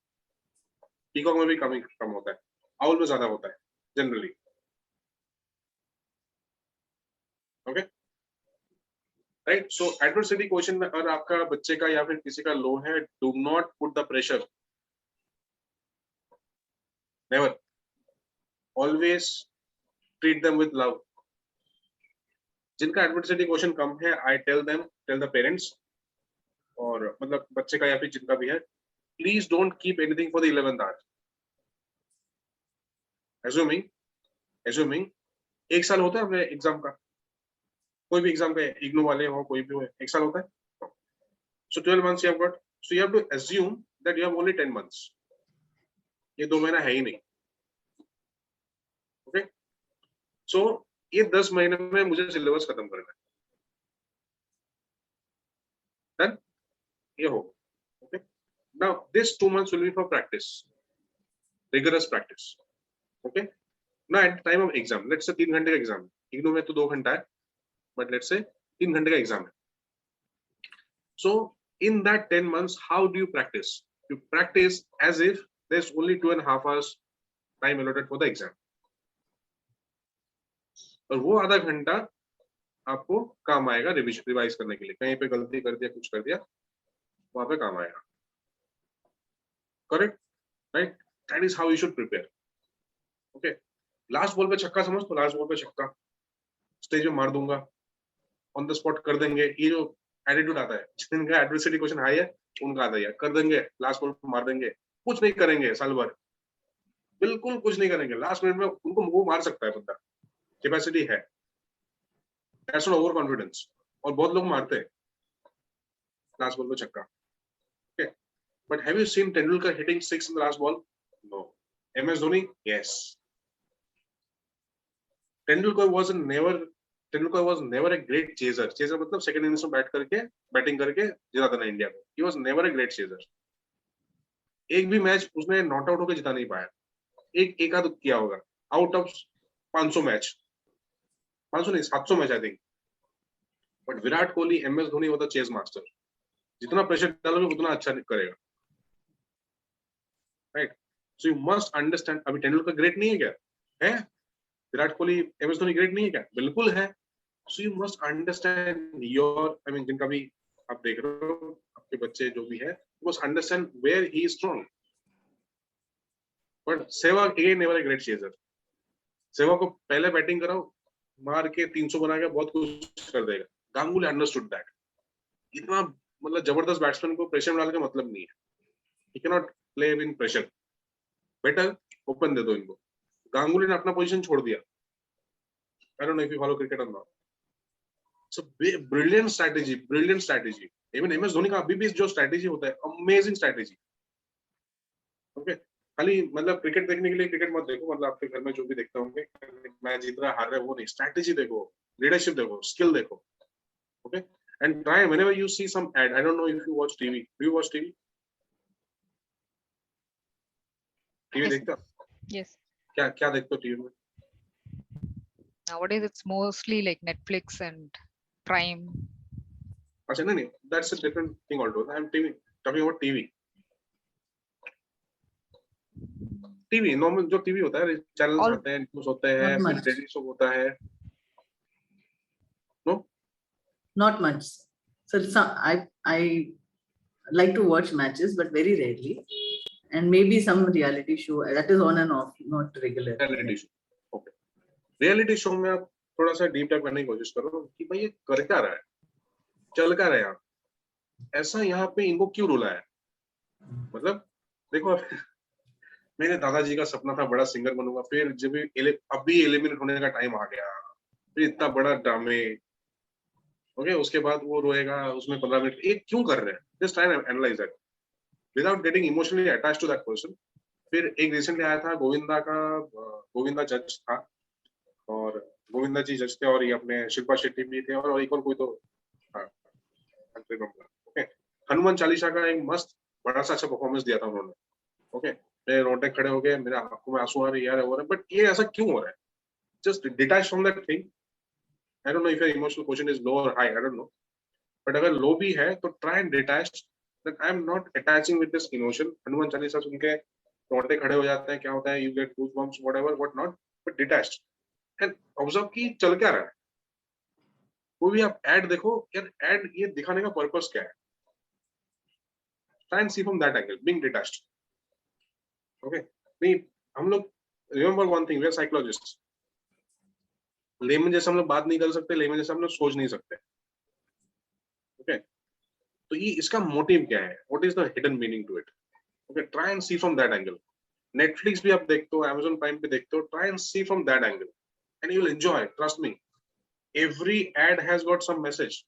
पीकॉक में भी कम होता है, आउल में ज्यादा होता है generally. Okay, right. So adversity question में अगर आपका बच्चे का या फिर किसी का लो है, do not put the pressure, never, always treat them with love. जिनका एडवर्सिटी क्वेश्चन कम है, I tell them, tell the parents, और मतलब बच्चे का या फिर जिनका भी है, please don't keep anything for the 11th hour. Assuming 1 साल होता है अपने एग्जाम का, कोई भी एग्जाम का, इग्नू वाले हो, कोई भी हो, 1 साल होता है. सो 12 months you have got, so you have to assume that you have only 10 months. ये 2 महीना है ही नहीं. ओके, सो ये 10 महीने में मुझे सिलेबस खत्म करना है. डन, ये हो. Okay, now this 2 months will be for practice, rigorous practice. Okay, now at the time of exam, let's say 3 घंटे का एग्जाम, इग्नू में तो 2 घंटा है, but let's say 3 घंटे का एग्जाम है. So in that 10 months, how do you practice? You practice as if there's only 2.5 hours time allotted for the exam. और वो आधा घंटा आपको काम आएगा रिवाइज करने के लिए. कहीं पे गलती कर दिया, कुछ कर दिया, वहां पे काम आएगा. Correct, right? That is how you should prepare. Okay, last ball पे छक्का समझ, तो लास्ट बॉल पे छक्का स्टेज में मार दूंगा, ऑन द स्पॉट कर देंगे. ये जो एटीट्यूड आता है, जिनका एडवर्सिटी क्वेश्चन हाई है, उनका आता है, कर देंगे, लास्ट बॉल पे मार देंगे, कुछ नहीं करेंगे साल भर, बिल्कुल कुछ नहीं करेंगे. लास्ट मिनट में उनको वो मार सकता है बंदा, कैपेसिटी है. That's not overconfidence. और बहुत लोग मारते हैं लास्ट बॉल पे छक्का. Okay, but have you seen Tendulkar hitting 6 in the last ball? No. MS Dhoni? Yes. Tendulkar was never a great chaser. Chaser मतलब सेकंड इनिंग्स में बैटिंग करके जिता था इंडिया को. He was never a great chaser. एक भी match उसने not out होकर जिता नहीं पाया. एक आध किया होगा आउट ऑफ 500 मैच, 500 नहीं 700 match I think. But Virat Kohli, MS Dhoni होता चेस मास्टर. जितना प्रेशर डालोगे उतना अच्छा करेगा. Right? So you must understand. अभी तेंदुलकर ग्रेट नहीं है क्या? है. विराट कोहली, MS धोनी ग्रेट नहीं है क्या? बिल्कुल है. So you must understand your, I mean, जिनका भी आप देख रहे हो, आपके बच्चे जो भी है, you must understand where he is strong. But Sehwag again never a great chaser. Sehwag को पहले बैटिंग कराओ, मार के 300 बना के बहुत कुछ कर देगा. Ganguly understood that. इतना मतलब जबरदस्त बैट्समैन को प्रेशर में डालने का मतलब नहीं है. He cannot play in pressure. Better open दे दो इनको. गांगुली ने अपना पोजीशन छोड़ दिया. I don't know if you follow cricket or not. So brilliant strategy. Even MS Dhoni का अभी भी जो स्ट्रेटेजी होता है, अमेजिंग स्ट्रेटेजी. ओके, खाली मतलब क्रिकेट देखने के लिए क्रिकेट मत देखो, मतलब आपके घर में जो भी देखते होंगे मैच जीत रहा हार रहा है वो नहीं. स्ट्रेटेजी देखो, लीडरशिप देखो, स्किल देखो. Okay, and try whenever you see some ad. I don't know if you watch TV. Do you watch TV? TV देखते हो? Yes. क्या देखते हो टीवी में? Nowadays it's mostly like Netflix and Prime. अच्छा, नहीं, that's a different thing altogether. I'm talking about TV. TV normal जो TV होता है, चैनल्स आते हैं, न्यूज़ होते हैं, रियलिटी शो होता है. No, Not much. So I like to watch matches, but very rarely. And maybe some reality show that is on and off, not regular. Reality show. Okay, reality show में आप थोड़ा सा deep dive करने की कोशिश करो कि भाई ये कर क्या रहा है, चल क्या रहा है, ऐसा यहाँ पे इनको क्यों रुला है. मतलब देखो, मेरे दादाजी का सपना था बड़ा सिंगर बनूंगा, फिर जब अभी एलिमिनेट होने का टाइम आ गया, फिर इतना बड़ा ड्रामे, ओके उसके बाद वो रोएगा, उसमें 15 मिनट ये क्यों कर रहे हैं, just try and analyse that without getting emotionally attached to that person. फिर एक रिसेंटली आया था गोविंदा का, गोविंदा जज था और गोविंदा जी जज थे और ये अपने शिल्पा शेट्टी भी थे और एक और कोई तो ओके। हनुमान चालीसा का एक मस्त बड़ा सा अच्छा परफॉर्मेंस दिया था उन्होंने। ओके मेरे रोटे खड़े हो गए, मेरे आंखों में आंसू आ रहे यार हो रहे, बट ये ऐसा क्यों हो रहा है? Just detach from that thing. I don't know if your emotional question is low और high, I don't know, but अगर लो भी है तो try and detach that I am not attaching with this emotion. Hanuman Chalisa सुन के रोटे खड़े हो जाते हैं, क्या होता है, you get goose bumps whatever what not, but detached and observe की चल क्या रहा है। कोई भी आप ऐड देखो यार, ऐड ये दिखाने का पर्पस क्या है, try and see from that angle, being detached. Okay नहीं हम लोग remember one thing, we are psychologists. Layman जैसे हम लोग बात नहीं कर सकते, लेमन जैसे हम लोग सोच नहीं सकते। ओके तो ये इसका मोटिव क्या है, what is the hidden meaning to it. Okay try and see from that angle. Netflix भी आप देखते हो, Amazon प्राइम पे देखते हो, try and see from that angle and you will enjoy, trust me. Every ad has got some message,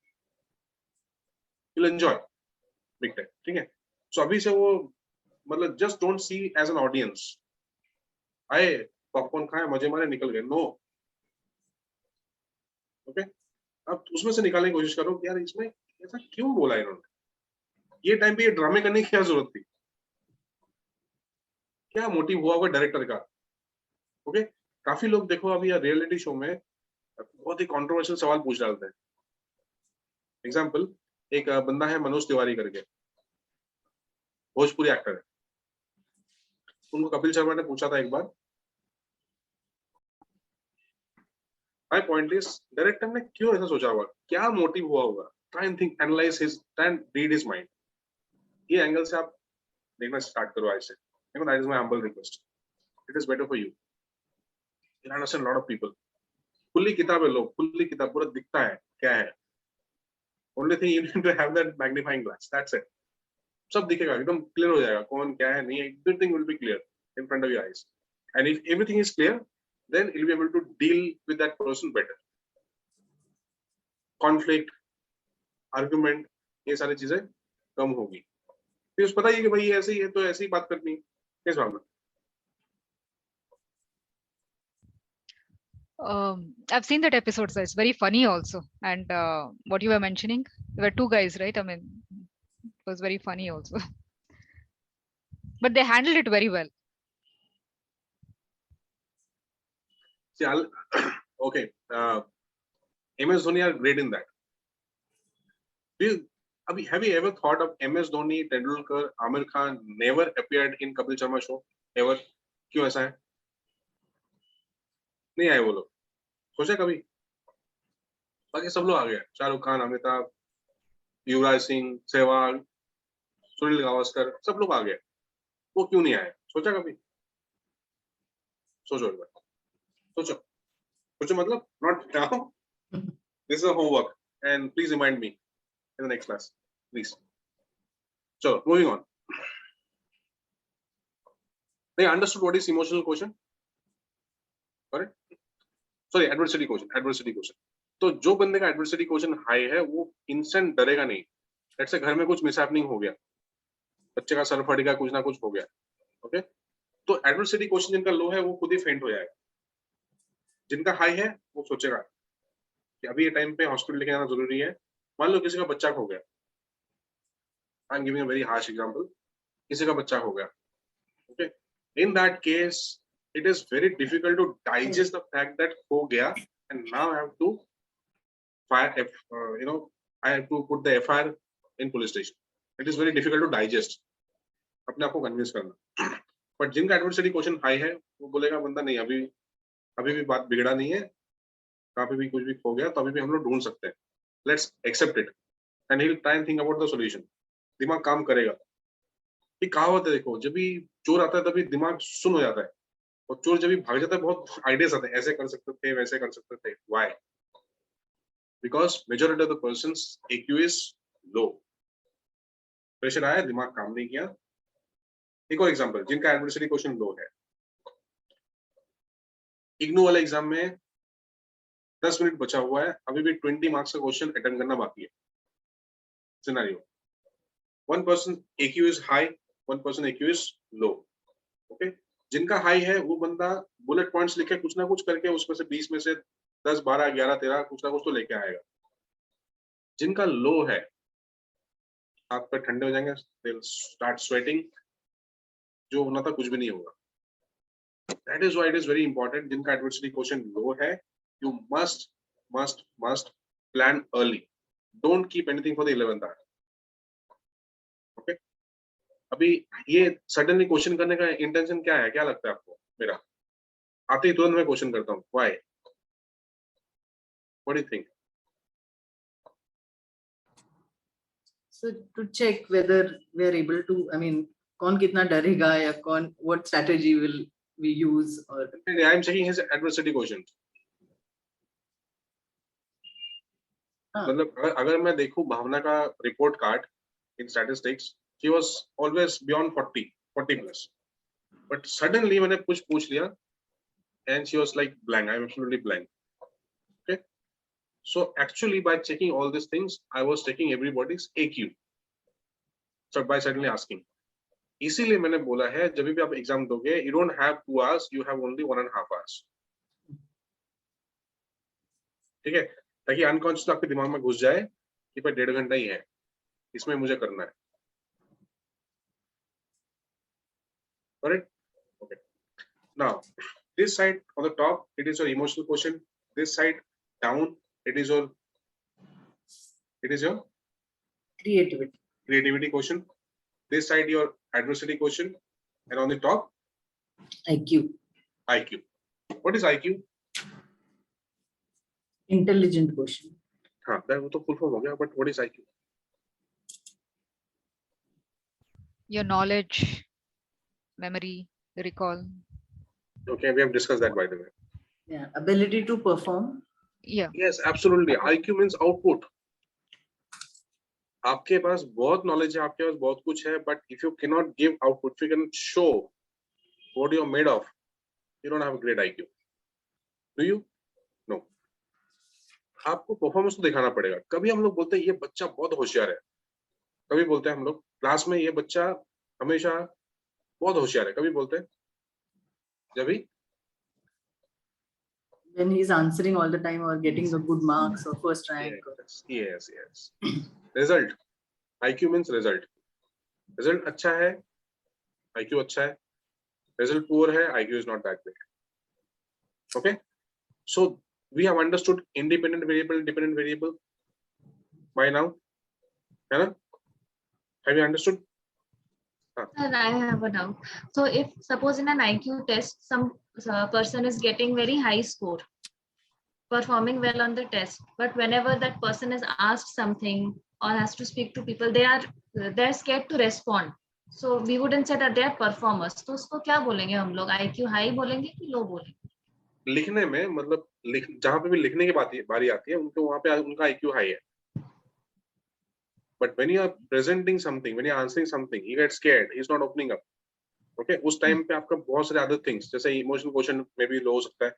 you will enjoy big time. ठीक है so अभी से वो मतलब just don't see as an audience, आए पॉपकॉर्न खाए मजे मारे निकल गए, नो। ओके अब उसमें से निकालने की कोशिश करो कि यार इसमें ऐसा क्यों बोला इन्होंने, ये टाइम पे ये ड्रामे करने की क्या जरूरत थी, क्या मोटिव हुआ होगा डायरेक्टर का। ओके काफी लोग देखो अभी रियलिटी शो में बहुत ही कंट्रोवर्शियल सवाल पूछ डालते हैं। एग्जाम्पल एक बंदा है मनोज तिवारी करके, भोजपुरी एक्टर है। उनको कपिल शर्मा ने पूछा था एक बार, माय पॉइंट इज डायरेक्टर ने क्यों ऐसा सोचा होगा, क्या मोटिव हुआ होगा, try and think, analyse his, try and read his mind. ये एंगल से आप देखना स्टार्ट करो आज से। देखो that is my humble request, it is better for you, you understand lot of people. खुली किताब है, लोग खुली किताब पूरा दिखता है क्या है, only thing you need to have that magnifying glass, that's it. सब दिखेगा, एकदम क्लियर हो जाएगा कौन क्या है, नहीं everything will be clear in front of your eyes and if everything is clear then you'll be able to deal with that person better. Conflict, argument, ये सारी चीजें कम होगी। फिर उसको पता ही है कि भाई ऐसे ही है तो ऐसे ही बात करनी है, किस भावना। I've seen that episode, so it's very funny also. And what you were mentioning, there were two guys, right? I mean, it was very funny also. But they handled it very well. See, okay, MS Dhoni are great in that. Have you ever thought of MS Dhoni, Tendulkar, Amir Khan never appeared in Kapil Sharma show ever? क्यों ऐसा है? नहीं आए वो लोग, सोचा कभी? बाकी सब लोग आ गए, शाहरुख खान, अमिताभ, युवराज सिंह, सहवाग, सुनील गावस्कर, सब लोग आ गए, वो क्यों नहीं आए, सोचा कभी? सोचो एक बार, सोचो सोचो, मतलब not now. This is a homework and please remind me in the next class, please. So moving on. They understood what is emotional quotient? Correct? Sorry, adversity quotient. Adversity quotient. तो जो बंदे का adversity quotient high है वो instant डरेगा नहीं। Let's say घर में कुछ मिसहैपनिंग हो गया, बच्चे का सर फट गया, कुछ ना कुछ हो गया, ओके तो adversity quotient जिनका लो है वो खुद ही फेंट हो जाएगा। जिनका हाई है वो सोचेगा कि अभी ये टाइम पे हॉस्पिटल लेके जाना जरूरी है। मान लो किसी का बच्चा खो गया, I am giving a very harsh example, किसी का बच्चा हो गया, okay in that case it is very difficult to digest the fact that ho gaya and now I have to fire I have to put the FIR in police station. It is very difficult to digest, अपने आप को convince करना। But जिनका adversary question high है वो बोलेगा बंदा नहीं, अभी भी बात बिगड़ा नहीं है, कहाँ पे भी कुछ भी खो गया तो अभी भी हम लोग ढूंढ सकते हैं, let's accept it and he will try and think about the solution. दिमाग काम करेगा। ये कहावत है, देखो जब भी चोर आता है तभी दिमाग सुन हो जाता है और चोर जब भी भाग जाता है बहुत आइडियाज आते हैं, ऐसे कर सकते थे, वैसे कर सकते थे। Why? Because majority of the persons EQ is low. Pressure आया, दिमाग काम नहीं किया। एक और एग्जांपल, जिनका एडवर्सरी क्वेश्चन लो है, इग्नू वाले एग्जाम में 10 मिनट बचा हुआ है, अभी भी 20 मार्क्स का क्वेश्चन अटेम्प्ट करना बाकी है. Scenario, one person AQ is high, one person AQ is low. Okay, जिनका हाई है वो बंदा बुलेट पॉइंट्स लिखे कुछ ना कुछ करके उसमें से 20 में से 10, 12, 11, 13 कुछ ना कुछ तो लेके आएगा. जिनका लो है, हाथ पे ठंडे हो जाएंगे, they'll start sweating, जो होना था कुछ भी नहीं होगा. That is why it is very important. जिनका adversity quotient low है, you must plan early. Don't keep anything for the 11th hour. Okay? अभी ये सडनली क्वेश्चन करने का इंटेंशन क्या है, क्या लगता है आपको? मेरा आते ही तुरंत मैं क्वेश्चन करता हूँ. Why? What do you think? So to check whether we are able to, I mean, कौन कितना डरेगा या कौन, what strategy will we use, or I am checking his adversity quotient. हाँ. मतलब अगर मैं देखूं भावना का report card in statistics, she was always beyond 40 plus, but suddenly मैंने कुछ पूछ लिया and she was like blank. I am absolutely blank. Okay, so actually by checking all these things I was checking everybody's AQ, so by suddenly asking. इसीलिए मैंने बोला है जब भी आप एग्जाम दोगे, you don't have 2 hours, you have only 1.5 hours. ठीक है, ताकि अनकॉन्शियस आपके दिमाग में घुस जाए कि भाई 1.5 घंटा ही है, इसमें मुझे करना है. Correct? Okay. Now, this side on the top, it is your emotional quotient. This side down, it is your creativity quotient. This side your adversity quotient, and on the top, IQ. What is IQ? Intelligent quotient. हाँ, वो तो full form हो गया. But what is IQ? Your knowledge, memory, recall. Okay, we have discussed that by the way. Yeah, ability to perform. Yeah. Yes, absolutely. IQ means output. आपके पास बहुत knowledge है, आपके पास बहुत कुछ है, but if you cannot give output, if you cannot show what you are made of, you don't have a great IQ. Do you? No. आपको performance तो दिखाना पड़ेगा. कभी हम लोग बोलते हैं ये बच्चा बहुत होशियार है, कभी बोलते हैं हम लोग क्लास में ये बच्चा हमेशा बहुत होशियार है, कभी बोलते हैं जब भी when he is answering all the time or getting the good marks or first rank. Yes. Result. IQ means result. Result अच्छा है, IQ अच्छा है. Result poor है, IQ is not that great. Okay, so we have understood independent variable, dependent variable by now, है ना? Have you understood? Sir, I have a doubt. So if suppose in an IQ test, some person is getting very high score, performing well on the test, but whenever that person is asked something or has to speak to people, they're scared to respond. So we wouldn't say that they are performers. तो उसको क्या बोलेंगे हम लोग? IQ high बोलेंगे कि low बोलेंगे? लिखने में मतलब जहां पे भी लिखने की बारी आती है उनको वहां पे उनका IQ हाई है. But when you are presenting something, when you are answering something, he gets scared. He's not opening up. Okay, उस टाइम पे आपका बहुत सारे other things जैसे इमोशनल क्वेश्चन में भी लो हो सकता है,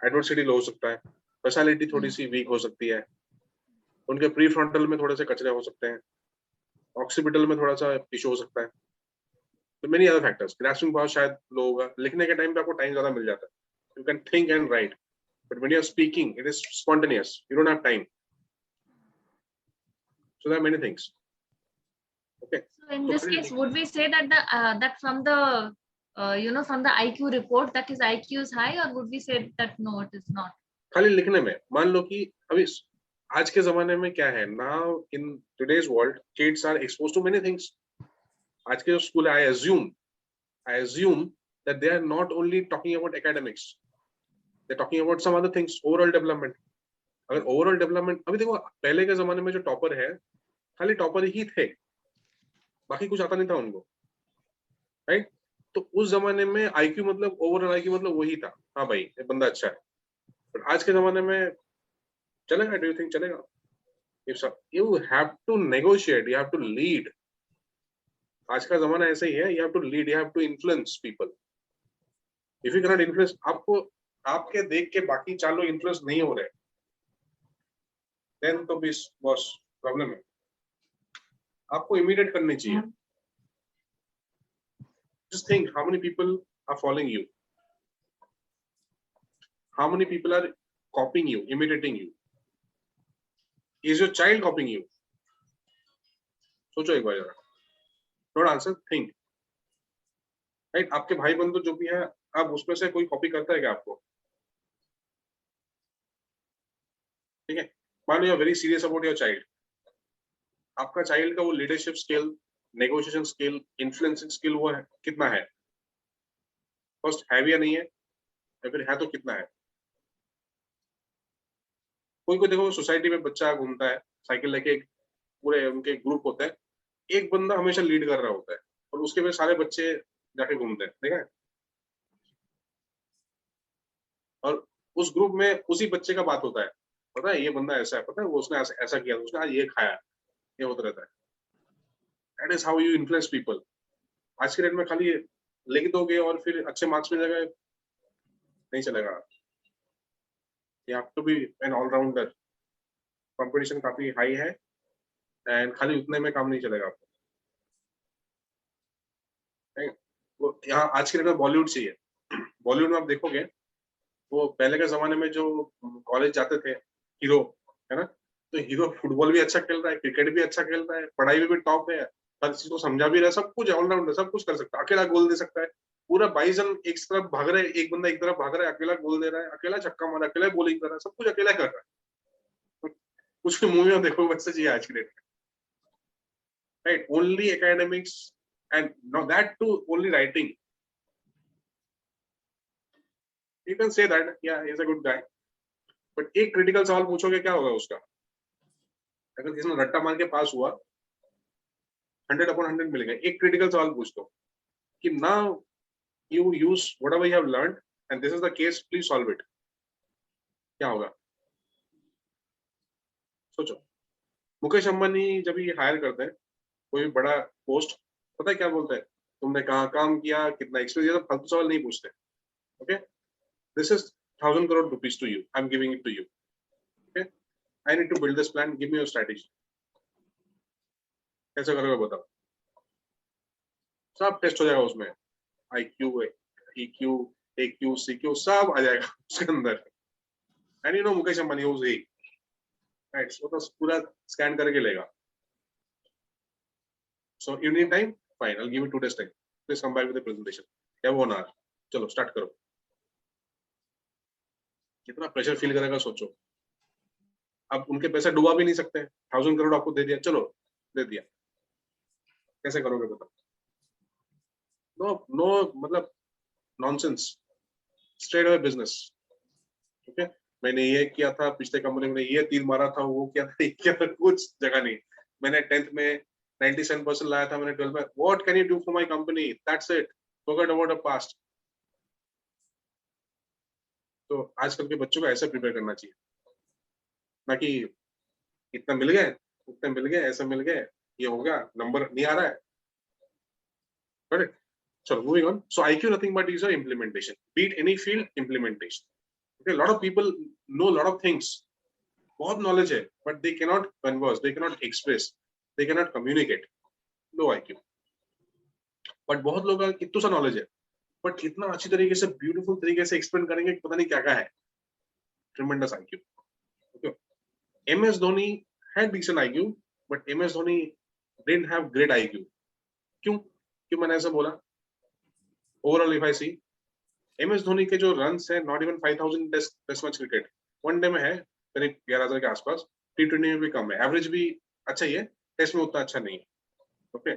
एडवर्सिटी लो हो सकता है, पर्सनालिटी थोड़ी सी वीक हो सकती है, उनके प्री फ्रंटल में थोड़े से कचरे हो सकते हैं, ऑक्सीपिटल में थोड़ा सा इशू हो सकता है. तो many other factors. Grasping power शायद लो होगा. लिखने के टाइम पे आपको टाइम ज्यादा मिल जाता है. You can think and write, but when you are speaking, it is spontaneous. You don't have time. So there are many things. Okay. So in this case, would we say that that from the from the IQ report that his IQ is high, or would we say that no, it is not? खाली लिखने में मान लो कि अभी आज के जमाने में क्या है, now in today's world, kids are exposed to many things. आज के school I assume that they are not only talking about academics. They're talking about some other things, overall development. अगर overall development, अभी देखो पहले के जमाने में जो टॉपर है, खाली टॉपर ही थे, बाकी कुछ आता नहीं था उनको, राइट? तो उस जमाने में IQ मतलब ओवरऑल IQ मतलब वही था, हाँ भाई ये बंदा अच्छा है. बट आज के जमाने में चलेगा? डू यू थिंक चलेगा? You have to negotiate, you have to lead. आज का जमाना ऐसा ही है, you have to lead, you have to influence people. If you cannot influence, आपको आपके देख के बाकी 4 लोग इन्फ्लुएंस नहीं हो रहे, then तो भी बॉस प्रॉब्लम है. आपको इमीडिएट करनी चाहिए. Just think how many people are following you. How many people are copying you, imitating you? Is your child copying you? सोचो एक बार जरा. Don't answer, think. Right? आपके भाई बंधु जो भी है, अब उसमें से कोई कॉपी करता है क्या आपको? ठीक है. मान लो you are very serious about your child. आपका चाइल्ड का वो leadership skill, negotiation skill, influencing skill वो है, कितना है? फर्स्ट है भी या नहीं है, या फिर है तो कितना है? कोई को देखो सोसाइटी में बच्चा घूमता है साइकिल लेके, एक पूरे उनके ग्रुप होते हैं, एक बंदा हमेशा लीड कर रहा होता है और उसके में सारे बच्चे जाके घूमते हैं, देखा है? और उस ग्रुप में उसी बच्चे का बात होता है, पता है ये बंदा ऐसा है, पता है वो उसने ऐसा किया, उसने आज ये खाया, ये होता रहता है. That is how you influence people. आज के डेट में खाली लिख दोगे और फिर अच्छे मार्क्स मिल जाएगा, नहीं चलेगा. You have to be an all-rounder. Competition काफी हाई है एंड खाली उतने में काम नहीं चलेगा आपको. वो यहाँ आज के डेट में बॉलीवुड चाहिए. बॉलीवुड में आप देखोगे वो पहले के जमाने में जो कॉलेज जाते थे हीरो, है ना, तो हीरो फुटबॉल भी अच्छा खेल रहा है, क्रिकेट भी अच्छा खेल रहा है, पढ़ाई में भी टॉप है, हर चीज को समझा भी रहा है, सब कुछ ऑलराउंडर, सब कुछ कर सकता है, अकेला गोल दे सकता है. पूरा 22 जन एक तरफ भाग रहे हैं, एक बंदा एक तरफ भाग रहा है, अकेला गोल दे रहा है, अकेला छक्का मारा, अकेला बॉलिंग कर रहा है, सब कुछ अकेला कर रहा है. कुछ मूवी में देखो वैसे चाहिए आज की डेट में. Right, only academics and now that too only writing. You can say that, yeah, he is a good guy. But एक क्रिटिकल सवाल पूछोगे क्या होगा उसका? अगर किसी ने रट्टा मार के पास हुआ 100/100 मिलेगा. एक क्रिटिकल सवाल पूछ दो कि now you use whatever you have learned and this is the case, please solve it. क्या होगा? सोचो. मुकेश अंबानी जब ये हायर करते हैं कोई बड़ा पोस्ट, पता है क्या बोलते हैं? तुमने कहाँ काम किया, कितना एक्सपीरियंस, ये फालतू सवाल नहीं पूछते. Okay, this is 1,000 crore rupees to you, I'm giving it to you. Okay, I need to build this plan, give me your strategy. कैसे करोगे बताओ? सब टेस्ट हो जाएगा उसमें, IQ, EQ, AQ, CQ सब आ जाएगा उसके अंदर. And you know Mukesh Ambani was he, right? So तो पूरा स्कैन करके लेगा. So you need time? Fine, I'll give you 2 days time. Please come back with the presentation. क्या 1 hour? चलो स्टार्ट करो. कितना प्रेशर फील करेगा सोचो. अब उनके पैसे डुबा भी नहीं सकते. 1,000 करोड़ आपको दे दिया, चलो दे दिया, कैसे करोगे बताओ? नो मतलब nonsense, straight away business. Okay, मैंने ये किया था, पिछले कंपनी में ये तीर मारा था, वो किया था, ये किया था, कुछ जगह नहीं. मैंने 10th में 97% लाया था, मैंने 12th में. What can you do for my company? That's it, forget about the past. तो आजकल के बच्चों को ऐसे प्रिपेयर करना चाहिए, ना कि इतना मिल गए, उतना मिल गए, ऐसा मिल गए, ये हो गया, नंबर नहीं आ रहा है. Correct. So moving on. So IQ nothing but is a implementation. Beat any field, implementation. Okay, a lot of people know a lot of things. बहुत knowledge है, but they cannot converse, they cannot express, they cannot communicate. Low IQ. But बहुत लोगों का कितना सा knowledge है, but कितना अच्छी तरीके से, beautiful तरीके से explain करेंगे कि पता नहीं क्या क्या है. Tremendous IQ. Okay. MS Dhoni had decent IQ, but MS Dhoni didn't have great IQ. क्यों? क्यों मैंने ऐसा बोला? Overall, if I see, MS Dhoni के जो runs है, not even 5,000 test match cricket, one day में है करीब 11,000 के आसपास, T20 में भी कम है, एवरेज भी अच्छा ही है, टेस्ट में उतना अच्छा नहीं है. Okay,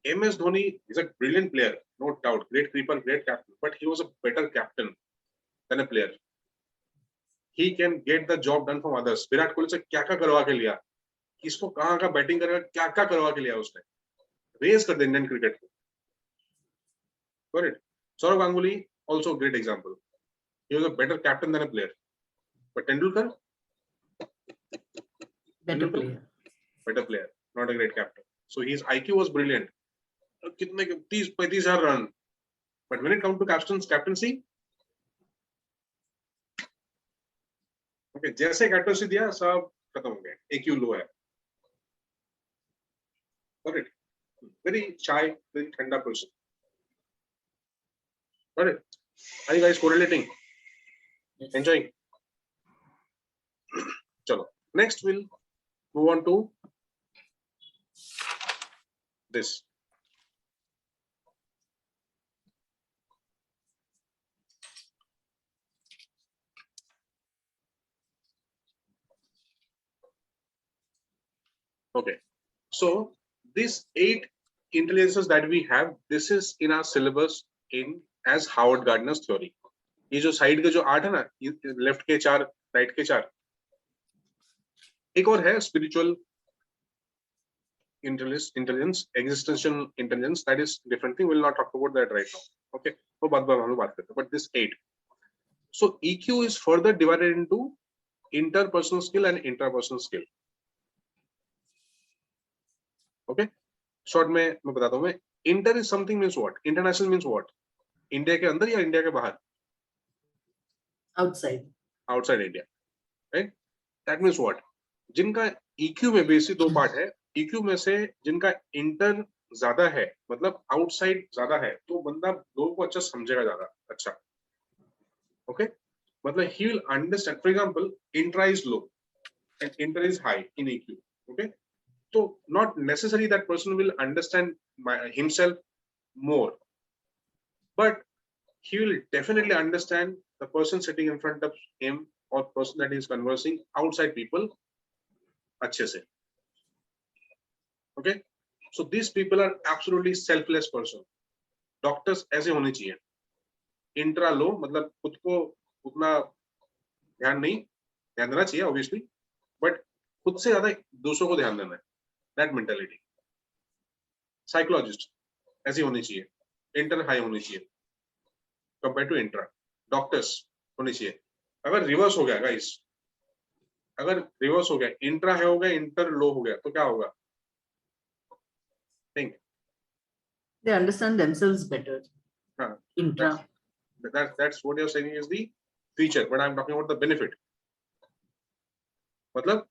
MS Dhoni is a brilliant player, no doubt, great keeper, great captain, but he was a better captain than a player. He can get the job done from others. Virat Kohli से क्या क्या करवा के लिया, किसको कहाँ का बैटिंग करेगा, क्या क्या करवा के लिया उसने, रेस कर दे इंडियन क्रिकेट को. Correct. Saurav Ganguly, also a great example. He was a better captain than a player. But Tendulkar? Better player. Better player, not a great captain. So his IQ was brilliant. कितने 30-35 run. But when it comes to captaincy, okay, जैसे captaincy दिया सब खत्म हो गया, EQ लो है. Got it? Very shy, very tender person. Got it? Are you guys correlating? Yes. Enjoying? Chalo. Next we'll move on to this. Okay. So these 8 intelligences that we have, this is in our syllabus in as Howard Gardner's theory. ये जो side के जो 8 है ना, left के 4, right के 4, एक और है spiritual intelligence, existential intelligence, that is different thing. We'll not talk about that right now. Okay, तो बाद में हम लोग बात करते हैं. But this 8. So EQ is further divided into interpersonal skill and intrapersonal skill. Okay, short में मैं बताता हूँ मैं. Inter is something means what? International means what? India के अंदर या इंडिया के बाहर? Outside. Outside India, right? That means what? जिनका EQ में बेसिक 2 पार्ट है. EQ में से जिनका इंटर ज्यादा है, मतलब आउटसाइड ज्यादा है, तो बंदा लोगों को अच्छा समझेगा ज्यादा अच्छा. ओके, मतलब he will understand. For example, intra is low and inter is high in EQ. Okay, so not necessarily that person will understand himself more, but he will definitely understand the person sitting in front of him or person that he is conversing outside people अच्छे से. Okay, so these people are absolutely selfless person. Doctors ऐसे होने चाहिए. Intra लो मतलब खुद को उतना ध्यान देना चाहिए obviously, but खुद से ज्यादा दूसरों को ध्यान देना है. That mentality. Psychologist ऐसी होनी चाहिए. इंटर हाई होनी चाहिए compared to इंट्रा. Doctors होनी चाहिए. अगर रिवर्स हो गया guys, अगर रिवर्स हो गया, इंट्रा हाई हो गया, इंटर लो हो गया, तो क्या होगा? Think. They understand themselves better. हाँ, Intra. that's what you're saying is the feature, but I'm talking about the benefit. मतलब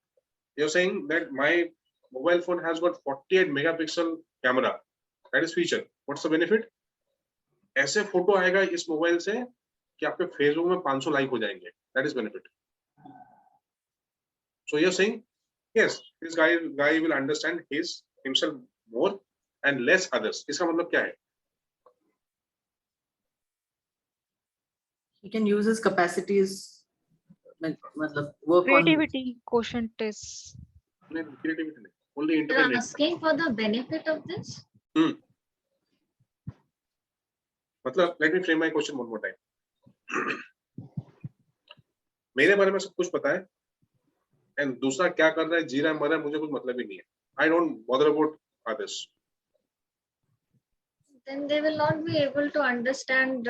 you're saying that my mobile phone has got 48 megapixel camera. That is feature. What's the benefit? ऐसे photo आएगा इस mobile से कि आपके Facebook में 500 like हो जाएंगे. That is benefit. So you're saying yes, this guy will understand himself more and less others. इसका मतलब क्या है? He can use his capacities, मतलब work on. Creativity quotient is Creativity नहीं, only You're independent. asking for the benefit of this? मतलब let me frame my question one more time. मेरे बारे में सब कुछ पता है and दूसरा क्या कर रहा है, जी रहा है, मर रहा है, मुझे कुछ मतलब ही नहीं है. I don't bother about others. Then they will not be able to understand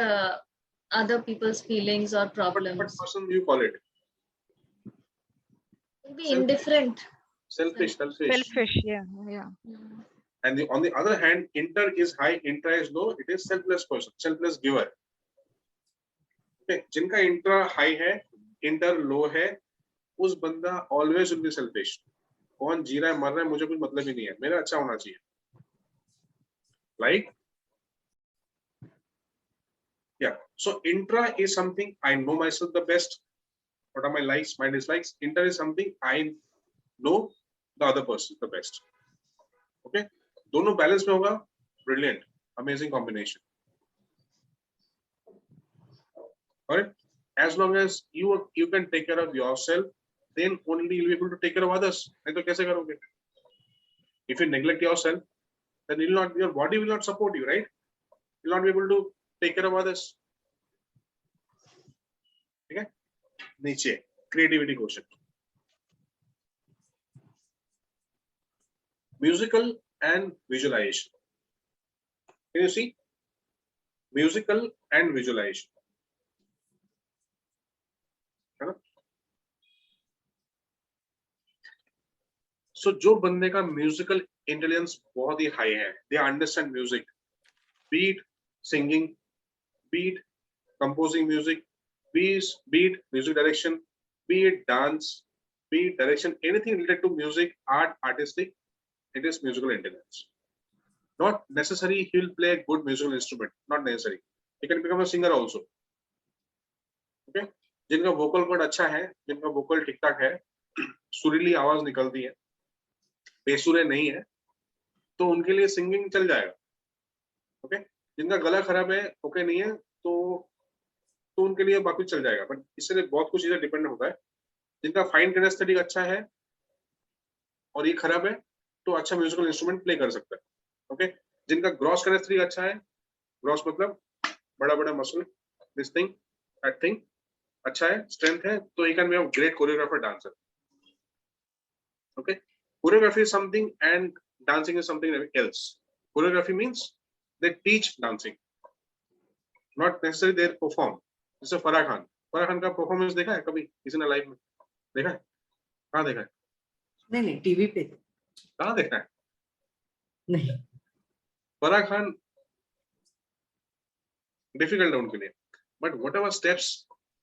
other people's feelings or What problems. person do you call it? They'll be indifferent. Selfish. selfish. Yeah. And on the other hand, inter is high, intra is low. It is selfless person, selfless giver. Okay, जिनका intra high है, inter low है, उस बंदा always will be selfish. कौन जी रहा है, मर रहा है, मुझे कुछ मतलब ही नहीं है, मेरा अच्छा होना चाहिए. Like, yeah. So intra is something I know myself the best. What are my likes, my dislikes? Inter is something I know the other person the best. Okay, दोनों balance में होगा. Brilliant, amazing combination. Alright, as long as you can take care of yourself, then only you'll be able to take care of others. नहीं तो कैसे करोगे? If you neglect yourself, then your body will not support you, right? You'll not be able to take care of others. Okay? नीचे creativity quotient. Musical and visualization. Can you see? Musical and visualization. है ना? So जो बंदे का musical intelligence बहुत ही high है, they understand music, be it singing, be it composing music, be it music direction, be it dance, beat, direction, anything related to music, art, artistic, it is musical intelligence. Not necessary he will play a good musical instrument, not necessary. He can become a singer also. Okay? जिनका vocal cord अच्छा है, जिनका vocal ठीक ठाक है, सुरीली आवाज निकलती है, बेसुरे नहीं है, तो उनके लिए सिंगिंग चल जाएगा. ओके? जिनका गला खराब है, ओके नहीं है, तो उनके लिए बाकी चल जाएगा. बट इससे बहुत कुछ चीजें डिपेंड होता है. जिनका फाइन किनेस्थेटिक अच्छा है और ये खराब है, तो अच्छा म्यूजिकल इंस्ट्रूमेंट प्ले कर सकता है. ओके? जिनका ग्रॉस किनेस्थेटिक अच्छा है, ग्रॉस मतलब बड़ा बड़ा muscle, this thing, that thing अच्छा है, स्ट्रेंथ है, तो he can be a great choreographer, dancer. Okay? Choreography is something and dancing is something else. Choreography means they teach dancing, not necessarily they perform. जैसे फराह खान का performance देखा है कभी किसी ने लाइव में? देखा है? कहाँ देखा है? नहीं टीवी पे. कहाँ देखा है? नहीं. फराह खान डिफिकल्ट है उनके लिए, but whatever steps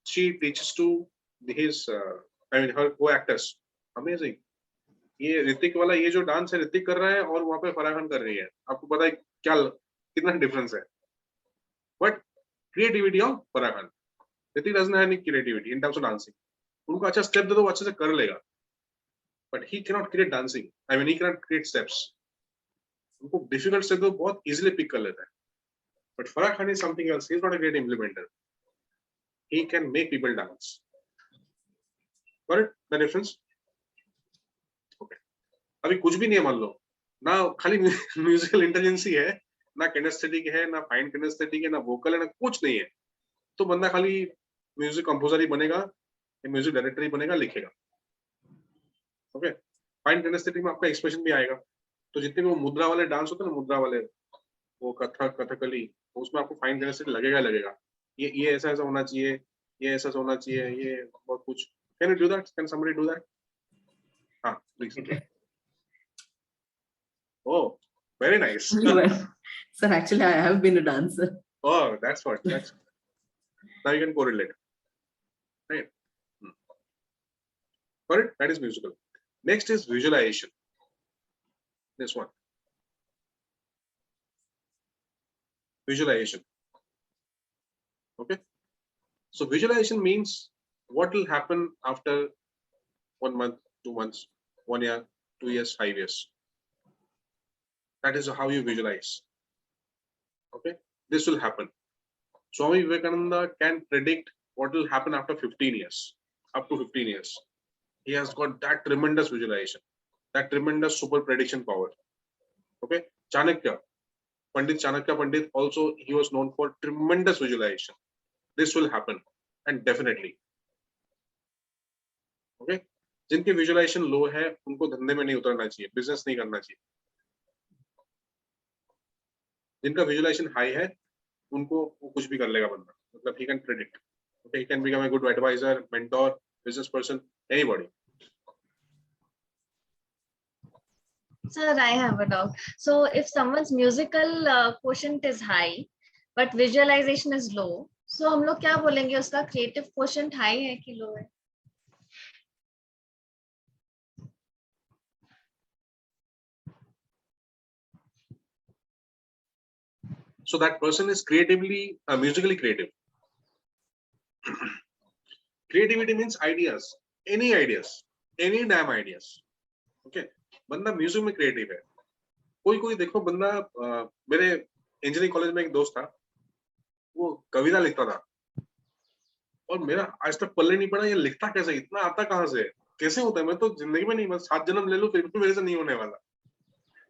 she teaches to his her co-actors, amazing. ये ऋतिक वाला ये जो डांस है ऋतिक कर रहा है और वहां पे फराह खान कर रही है. आपको पता है क्या कितना डिफरेंस है? But creativity of Farah Khan, Hrithik doesn't have any creativity in terms of dancing. उनको अच्छा स्टेप दे दो, वो अच्छे से कर लेगा, but he can not create dancing. I mean he can not create steps. उनको डिफिकल्ट स्टेप दो, बहुत इजीली पिक कर लेता है. But Farah Khan is something else. He is not a great implementer. He can make people dance. But the difference. अभी कुछ भी नहीं है, मान लो ना, खाली म्यूजिकल इंटेलिजेंस ही है, ना किनेस्थेटिक है, ना फाइन किनेस्थेटिक है, ना वोकल है, ना कुछ नहीं है, तो बंदा खाली म्यूजिक कंपोजर ही बनेगा, म्यूजिक डायरेक्टर ही बनेगा, लिखेगा. ओके? फाइन किनेस्थेटिक में आपका एक्सप्रेशन भी आएगा. तो जितने भी वो मुद्रा वाले डांस होते हैं ना, मुद्रा वाले, वो कथक, कथकली, उसमें आपको फाइन किनेस्थेटिक लगेगा. ये ऐसा ऐसा होना चाहिए, ये ऐसा होना चाहिए, ये बहुत कुछ. Can you do that? Can somebody do that? हाँ, please. Oh, very nice. Sir, actually, I have been a dancer. Oh, that's what. That's now you can correlate. Right. Got it? That is musical. Next is visualization. This one. Visualization. Okay. So visualization means what will happen after 1 month, 2 months, 1 year, 2 years, 5 years. That is how you visualize. Okay, this will happen. Swami Vivekananda can predict what will happen after 15 years, up to 15 years. He has got that tremendous visualization, that tremendous super prediction power. Okay, Chanakya, Chanakya Pandit also, he was known for tremendous visualization. This will happen, and definitely. Okay, जिनके visualization low है, उनको धंधे में नहीं उतरना चाहिए, business नहीं करना चाहिए. जिनका विजुअलाइजेशन हाई है, उनको वो कुछ भी कर लेगा बंदा. मतलब he can predict. Okay, he can become a good advisor, mentor, business person, anybody. Sir, I have a doubt. So if someone's musical quotient is high, but visualization is low, so हम लोग क्या बोलेंगे, उसका creative quotient high है कि low है? So that person is creatively, musically creative. Creativity means ideas, any damn ideas. Okay, बंदा music में क्रिएटिव है. कोई देखो बंदा, मेरे इंजीनियरिंग कॉलेज में एक दोस्त था, वो कविता लिखता था और मेरा आज तक पल्ले नहीं पड़ा, ये लिखता कैसे, इतना आता कहाँ से, कैसे होता है? मैं तो जिंदगी में नहीं, मैं 7 जन्म ले लूं फिर भी मेरे से नहीं होने वाला.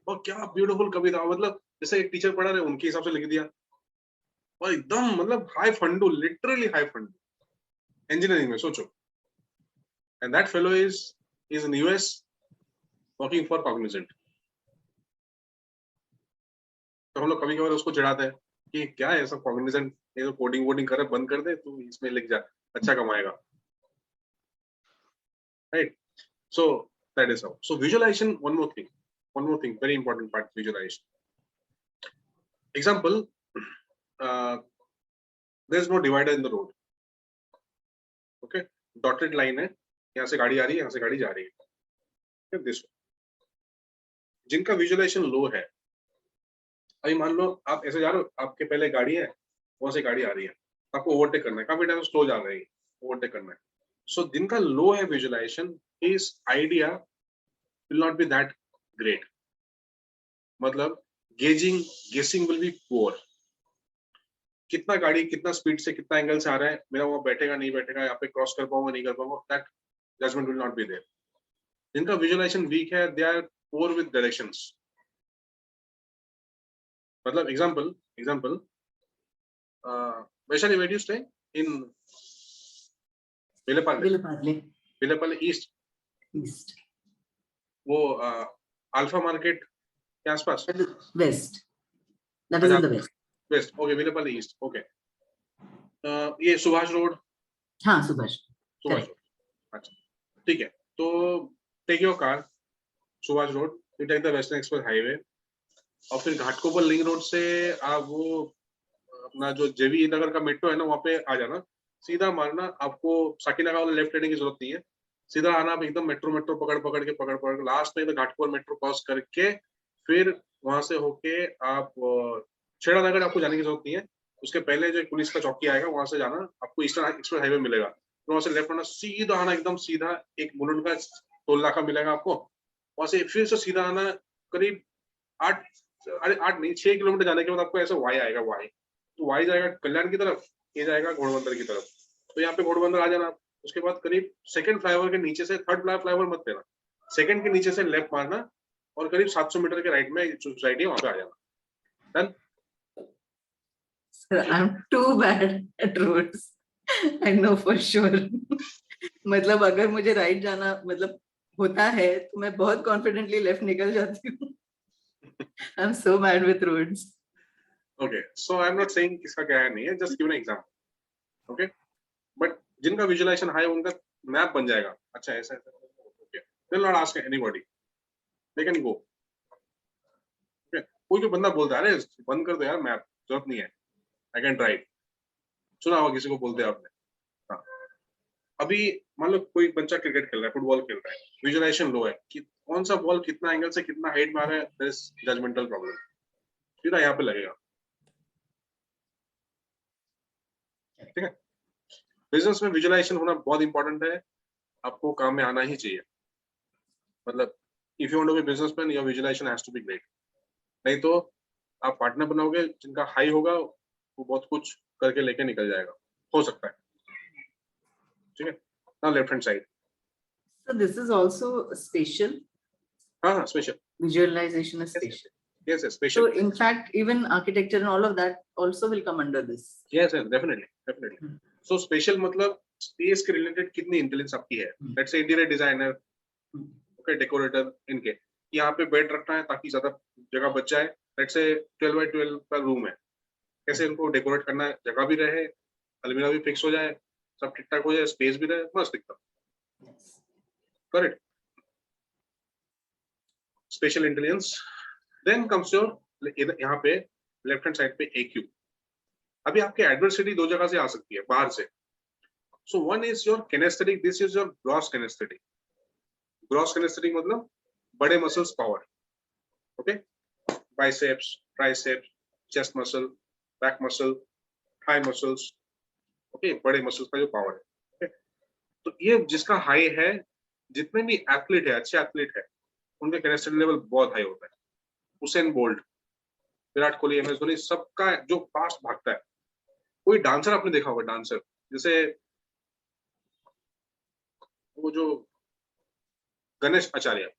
और क्या ब्यूटीफुल कविता, मतलब जैसे एक टीचर पढ़ा रहे उनके हिसाब से लिख दिया, और एकदम मतलब हाई फंडू, लिटरली हाई फंडू इंजीनियरिंग में, सोचो. And that fellow is in US working for Cognizant. तो हम लोग कभी कभार उसको चिढ़ाते हैं कि क्या है ऐसा कॉग्निजेंट, ये तो कोडिंग वोडिंग कर बंद कर दे, तू इसमें लिख जा, अच्छा कमाएगा. Right? So that is how. So visualisation, one more thing, very important part, visualization. Example, there is no divider in the road. Okay, dotted line है, यहाँ से गाड़ी आ रही है, यहाँ से गाड़ी जा रही है, दिस। जिनका विजुअलाइजेशन लो है, अभी मान लो आप ऐसे जा रहे हो, आपके पहले गाड़ी है, वहां से गाड़ी आ रही है, आपको ओवरटेक करना है, काफी टाइम स्लो जा रही है, ओवरटेक करना है। सो जिनका लो है visualisation, his idea will not be that great, मतलब गेसिंग विल बी पुअर। कितना गाड़ी कितना स्पीड से कितना एंगल से आ रहा है, मेरा वहां बैठेगा नहीं बैठेगा, यहाँ पे क्रॉस कर पाऊंगा नहीं कर पाऊंगा, that judgement will not be there. जिनका विजुअलाइजेशन वीक है, they are poor with directions. मतलब example Vaishali, where do you stay? In Villapalle east, East, वो अल्फा मार्केट के आसपास, West. That is in the West. West, okay, Vile Parle east, okay. ये Subhash road, हाँ, Subhash. Subhash road, अच्छा ठीक है। तो take your car, Subhash road, you take the western express highway, और फिर घाटकोपर लिंक रोड से आप वो अपना जो जेवी नगर का मेट्रो है ना, वहाँ पे आ जाना, सीधा मारना, आपको साकीनगर वाला लेफ्ट लेने की जरूरत नहीं है, सीधा आना, आप एकदम मेट्रो पकड़ के लास्ट में घाटकोपर मेट्रो क्रॉस करके फिर वहां से होके आप छेड़ा नगर आपको जाने की जरूरत नहीं है, उसके पहले जो पुलिस का चौकी आएगा वहां से जाना, आपको ईस्टर्न एक्सप्रेस हाईवे मिलेगा, तो वहां से लेफ्ट आना, सीधा आना, एकदम सीधा एक मुलुंड का टोल नाका मिलेगा आपको, वहां से फिर से सीधा आना, करीब 6 किलोमीटर जाने के बाद आपको ऐसा वाई आएगा, वाई, तो वाई जाएगा कल्याण की तरफ, ये जाएगा घोड़बंदर की तरफ, तो यहाँ पे घोड़बंदर आ जाना। उसके बाद करीब सेकंड फ्लाईओवर के नीचे से, थर्ड फ्लाईओवर मत लेना, सेकंड के नीचे से लेफ्ट मारना, और करीब 700 मीटर के राइट में सोसाइटी है, वहां पे आ जाना। Done. Sir, I'm too bad at roads. I know for sure. मतलब अगर मुझे राइट जाना मतलब होता है तो मैं बहुत कॉन्फिडेंटली लेफ्ट निकल जाती हूँ. I'm so bad with roads. Okay, so I'm not saying किसका क्या है नहीं है, just give an example. Okay, but जिनका विजुअलाइजेशन हाई, उनका मैप बन जाएगा, अच्छा ऐसा ऐसा, okay, they'll not ask anybody, they can go. Okay, कोई बंदा बोलता है, अरे बंद कर दो यार मैप, जरूरत नहीं है, I can drive, सुना होगा किसी को बोलते हैं आपने। हाँ, अभी मान लो कोई बच्चा क्रिकेट खेल रहा है, फुटबॉल खेल रहा है, विजुअलाइजेशन लो है कि कौन सा बॉल कितना एंगल से कितना हाइट में आ रहा है, देयर इज जजमेंटल प्रॉब्लम, सीधा यहाँ पे लगेगा। ठीक है, बिजनेस में विजुअलाइजेशन होना बहुत इंपॉर्टेंट है, आपको काम में आना ही चाहिए, मतलब if you want to be businessman, your visualisation has to be great, नहीं तो आप पार्टनर बनाओगे जिनका हाई होगा, वो बहुत कुछ करके लेके निकल जाएगा, हो सकता है। ठीक है, now left hand side. So this is also spatial. हाँ, special, Visualization is spatial. yes, So special, in fact, even architecture and all of that also will come under this. yes, definitely. So special मतलब space के related कितनी intelligence आपकी है, let's say interior designer, okay, decorator, इनके यहाँ पे bed रखना है ताकि ज्यादा जगह बच जाए, लेट्स से 12 by 12 का रूम है, कैसे इनको डेकोरेट करना है, जगह भी रहे, अलमीरा भी फिक्स हो जाए, सब ठीक ठाक हो जाए, स्पेस भी रहे, मस्त दिखता, correct, special intelligence. Then comes your, यहाँ पे लेफ्ट हैंड साइड पे AQ। अभी आपके एडवर्सिटी दो जगह से आ सकती है, बाहर से। So one is your kinaesthetic, this is your gross kinaesthetic. Gross kinaesthetic मतलब बड़े muscles power, okay, biceps, triceps, chest muscle, back muscle, thigh muscles, okay, बड़े मसल्स का जो पावर है, ओके। तो ये जिसका हाई है, जितने भी एथलीट है, अच्छे एथलीट है, उनका किनेस्थेटिक लेवल बहुत हाई होता है। Usain bolt, Virat Kohli, MS Dhoni, सबका जो फास्ट भागता है। कोई डांसर आपने देखा होगा, डांसर जैसे वो जो Ganesh Acharya,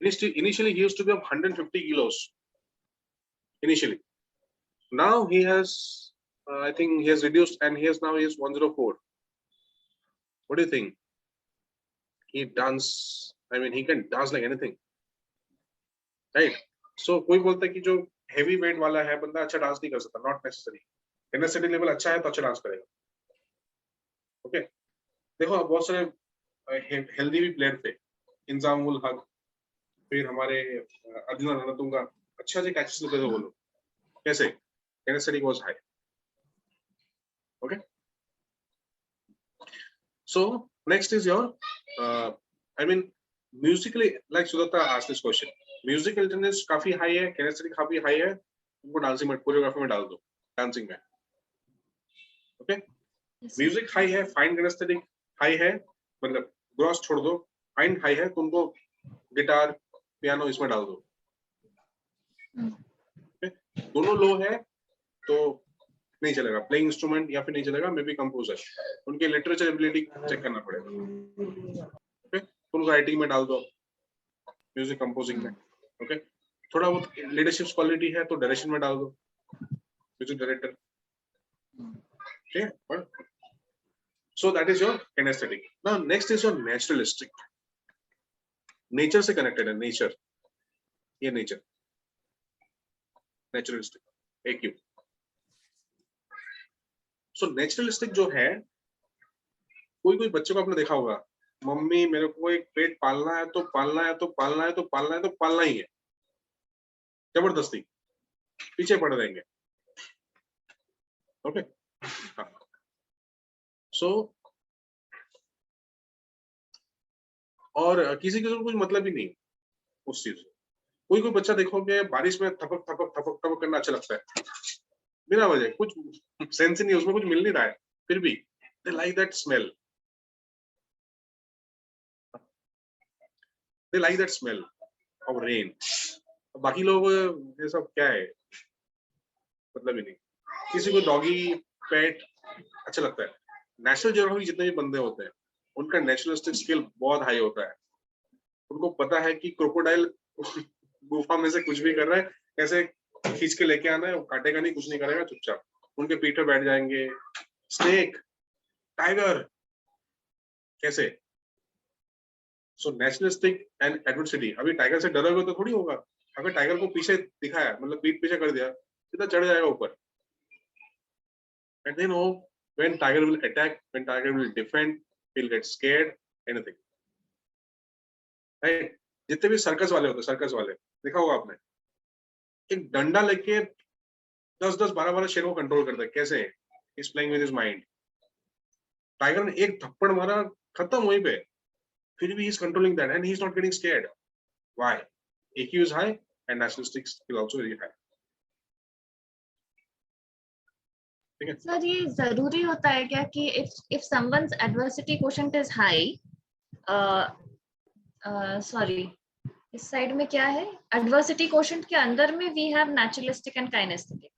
initially he used to be of 150 kilos initially, now he has I think he has reduced and he is 104. What do you think? He dance, I mean he can dance like anything, right? So कोई बोलता है कि जो heavy weight वाला है बंदा अच्छा dance नहीं कर सकता, नॉट नेसेसरी, कैपेसिटी लेवल अच्छा है तो अच्छा डांस करेगा, ओके। देखो अब बहुत सारे हेल्दी भी प्लेयर थे, इंजाम उल हक, फिर हमारे अदनान रणतुंगा, अच्छा से कैचेस लेते थे वो लोग, कैसे, capacity was high, okay. So next is your I mean musically, like Sudatta asked this question, musical intelligence काफी high है, kinesthetic काफी high है, उनको डांसिंग में कोरियोग्राफी में डाल दो, डांसिंग में. ओके, म्यूजिक हाई है, फाइन किनेस्थेटिक हाई है, मतलब ग्रॉस छोड़ दो, फाइन हाई है, तुमको गिटार पियानो इसमें डाल दो. दोनों लो है तो नहीं चलेगा, प्लेइंग इंस्ट्रूमेंट या फिर नहीं चलेगा, मे बी कंपोजर, उनके लिटरेचर एबिलिटी चेक करना पड़ेगा. ओके, उनको राइटिंग में डाल दो, म्यूजिक कंपोजिंग में. ओके, थोड़ा बहुत लीडरशिप क्वालिटी है तो डायरेक्शन में डाल दो, music director. Okay, so that is your kinesthetic. Now next is your naturalistic. Nature से connected है, nature, ये nature, naturalistic, AQ. So naturalistic जो है, कोई बच्चे को आपने देखा होगा, मम्मी मेरे को एक पेट पालना है तो पालना है तो पालना है तो पालना है तो पालना ही है, जबरदस्ती पीछे पड़ देंगे. ओके, सो और किसी को कुछ मतलब ही नहीं उस चीज. कोई बच्चा देखोगे बारिश में थपक थपक थपक थपक करना अच्छा लगता है, बिना वजह, कुछ सेंस नहीं, उसमें कुछ मिल नहीं रहा है, फिर भी they like that smell, they like that smell of rain. बाकी लोग ये सब क्या है, मतलब ही नहीं. किसी को डॉगी पेट अच्छा लगता है. नेशनल ज्योग्राफी जितने भी बंदे होते हैं उनका नेचुरलिस्टिक स्किल बहुत हाई होता है. उनको पता है कि क्रोकोडाइल गुफा में से कुछ भी कर रहा है, कैसे खींच के लेके आना है, वो काटेगा नहीं, कुछ नहीं करेगा, चुपचाप उनके पीठ पे बैठ जाएंगे. स्नेक, टाइगर, कैसे. सो नेशनलिस्टिक एंड एडवर्सिटी. अभी टाइगर से डरोगे तो थोड़ी होगा. अगर टाइगर को पीछे दिखाया, मतलब पीठ पीछे कर दिया, सीधा चढ़ जाएगा ऊपर. And then no when tiger will attack, when tiger will defend, he'll get scared, anything. Right? जितने भी सर्कस वाले होते हैं, सर्कस वाले देखा होगा आपने, एक डंडा लेके 10-10, 12-12 शेरों को कंट्रोल करता है. कैसे? He's playing with his mind. Tiger ने एक थप्पड़ मारा, खत्म वहीं पे, फिर भी he's controlling that and he's not getting scared. Why? EQ is high and nationalistic skill also very high. Sir ये जरूरी होता है क्या कि if someone's adversity quotient is high, sorry, इस साइड में क्या है, adversity quotient के अंदर में we have naturalistic and kinesthetic.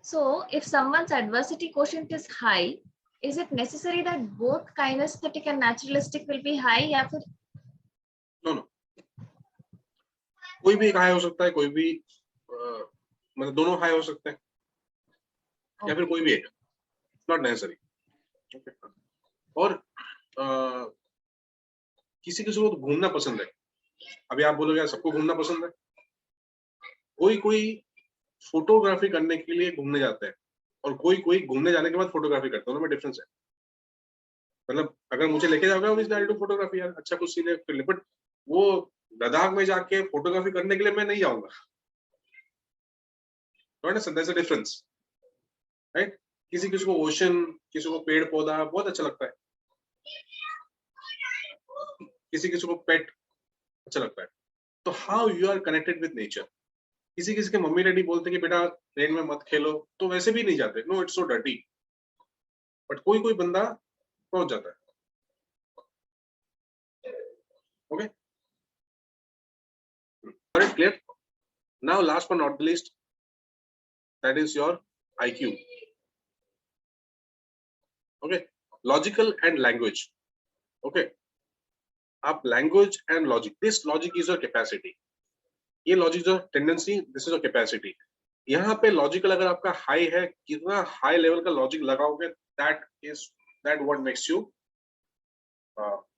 So if someone's adversity quotient is high, is it necessary that both kinesthetic and naturalistic will be high या फिर? No. कोई भी एक हाई हो सकता है, कोई भी मतलब दोनों हाई हो सकते हैं, या फिर कोई भी एक, नॉट नेसेसरी. और किसी को घूमना पसंद है. अभी आप बोलोगे सबको घूमना पसंद है, कोई फोटोग्राफी करने के लिए घूमने जाते हैं और कोई घूमने जाने के बाद फोटोग्राफी करते हैं, उनमें डिफरेंस है. मतलब अगर मुझे लेके जाओगे फोटोग्राफी, यार अच्छा कुछ सीन है, बट वो लद्दाख में जाके फोटोग्राफी करने के लिए मैं नहीं जाऊंगा. There's a difference, right? किसी को ओशन, किसी को पेड़ पौधा बहुत अच्छा लगता है, किसी को पेट अच्छा लगता है. तो how you are connected with nature. किसी के मम्मी डैडी बोलते कि बेटा रेन में मत खेलो, तो वैसे भी नहीं जाते. No, it's so dirty. But कोई बंदा पहुंच जाता है. Okay, clear? Now last but not the least, that is your IQ. Okay, logical and language. Okay, आप language and logic, this logic is your capacity. ये logic is your tendency, this is your capacity. यहाँ पे logical अगर आपका high है, कितना high level का logic लगाओगे, that what makes you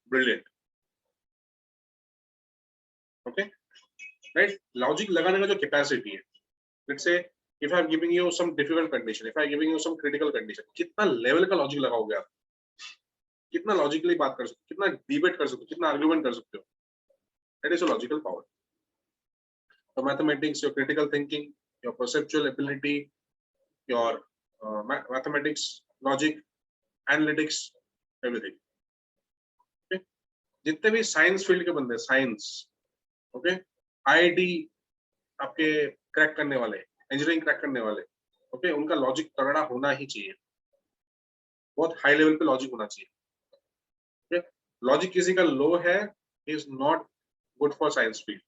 brilliant. Okay, right? Logic लगाने का जो capacity है, let's say if I am giving you some difficult condition, if I am giving you some critical condition, कितना level का logic लगाओगे आप, कितना logically बात कर सकते हो, कितना debate कर सकते हो, कितना argument कर सकते हो, that is your logical power. So mathematics, your critical thinking, your perceptual ability, your mathematics, logic, analytics, everything. Okay, जितने भी साइंस फील्ड के बंदे, साइंस, ओके, आईआईटी आपके क्रैक करने वाले, इंजीनियरिंग क्रैक करने वाले, ओके, उनका लॉजिक तगड़ा होना ही चाहिए, बहुत हाई लेवल पे लॉजिक होना चाहिए। ओके, लॉजिक किसी का लो है, is not good for science field.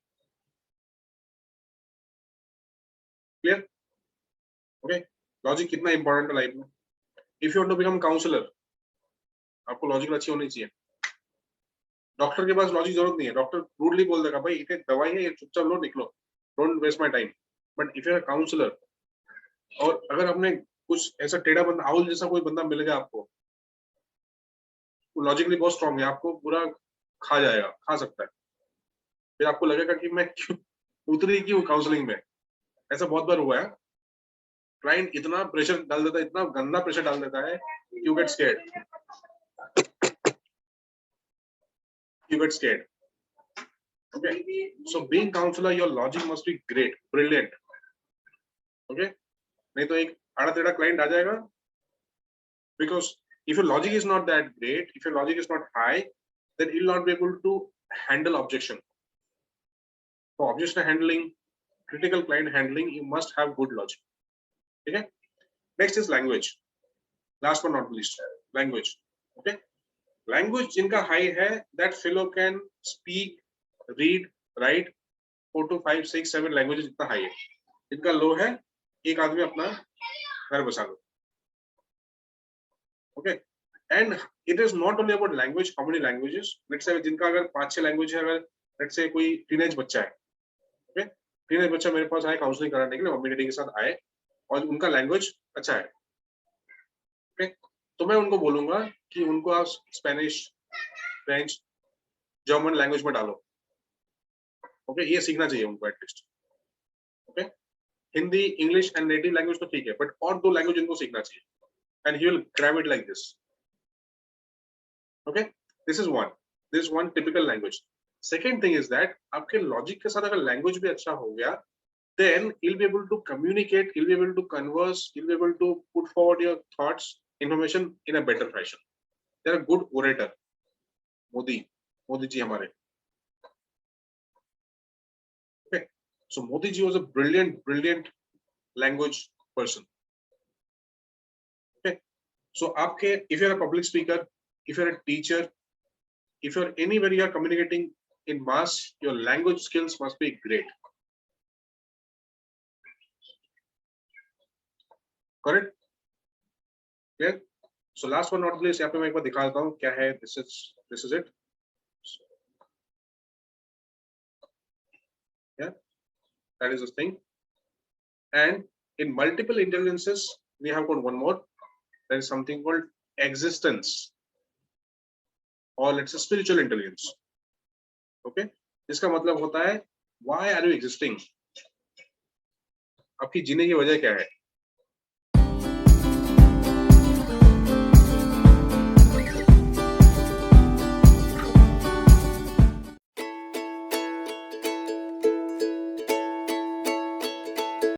Clear? Okay, logic कितना इंपॉर्टेंट है लाइफ में। If you want to become counsellor, आपको लॉजिक अच्छी होनी चाहिए। डॉक्टर के पास लॉजिक जरूरत नहीं है, डॉक्टर रूडली बोल देगा भाई ये दवाई है, ये चुपचाप लो, निकलो, don't waste my time. But if you are counsellor, और अगर आपने कुछ ऐसा टेढ़ा बंदा, आउल जैसा कोई बंदा मिल गया आपको, वो लॉजिकली बहुत स्ट्रांग है, आपको पूरा खा जाएगा, खा सकता है, फिर आपको लगेगा कि मैं क्यों उतरी क्यों काउंसलिंग में। ऐसा बहुत बार हुआ है, क्लाइंट इतना प्रेशर डाल देता है, इतना गंदा प्रेशर डाल देता है, you get scared, you get scared. Okay, so being counselor, your logic must be great, brilliant. Okay, नहीं तो एक आड़ा टेढ़ा client आ जाएगा, because if your logic is not that great, if your logic is not high, then you'll not be able to handle objection. For objection handling, critical client handling, you must have good logic. Okay, next is language. Last but not least, language. Okay, language जिनका high है, that fellow can speak, read, write 4 to 5, 6, 7 languages, जितना high है। जिनका low है, एक आदमी अपना घर बसा लो। Okay, and it is not only about language, how many languages, let's say जिनका अगर 5-6 language है, अगर let's say कोई teenage बच्चा है, okay, teenage बच्चा मेरे पास आए काउंसलिंग कराने के लिए, मम्मी डैडी के साथ आए और उनका लैंग्वेज अच्छा है, okay, तो मैं उनको बोलूंगा कि उनको आप स्पेनिश, फ्रेंच, जर्मन लैंग्वेज में डालो। ओके, ये सीखना चाहिए उनको at least. Okay, Hindi, English and native language तो ठीक है, बट और 2 लैंग्वेज इनको सीखना चाहिए, and he will grab it like this. Okay, this is one typical language. Second thing is that आपके लॉजिक के साथ अगर लैंग्वेज भी अच्छा हो गया, then you'll be able to communicate, you'll be able to converse, you'll be able to put forward your thoughts, information in a better fashion. They're a good orator. Modi ji हमारे। Okay, so Modi ji was a brilliant language person. Okay, so आपके, if you're a public speaker, if you're a teacher, if you're anywhere you are communicating in mass, your language skills must be great. Correct? Clear? So last but not least, यहाँ पे मैं एक बार दिखा देता हूँ क्या है। This is it. Yeah, that is the thing. And in multiple intelligences, we have got one more. There is something called existence, or let's say spiritual intelligence. Okay, इसका मतलब होता है why are you existing? आपकी जीने की वजह क्या है?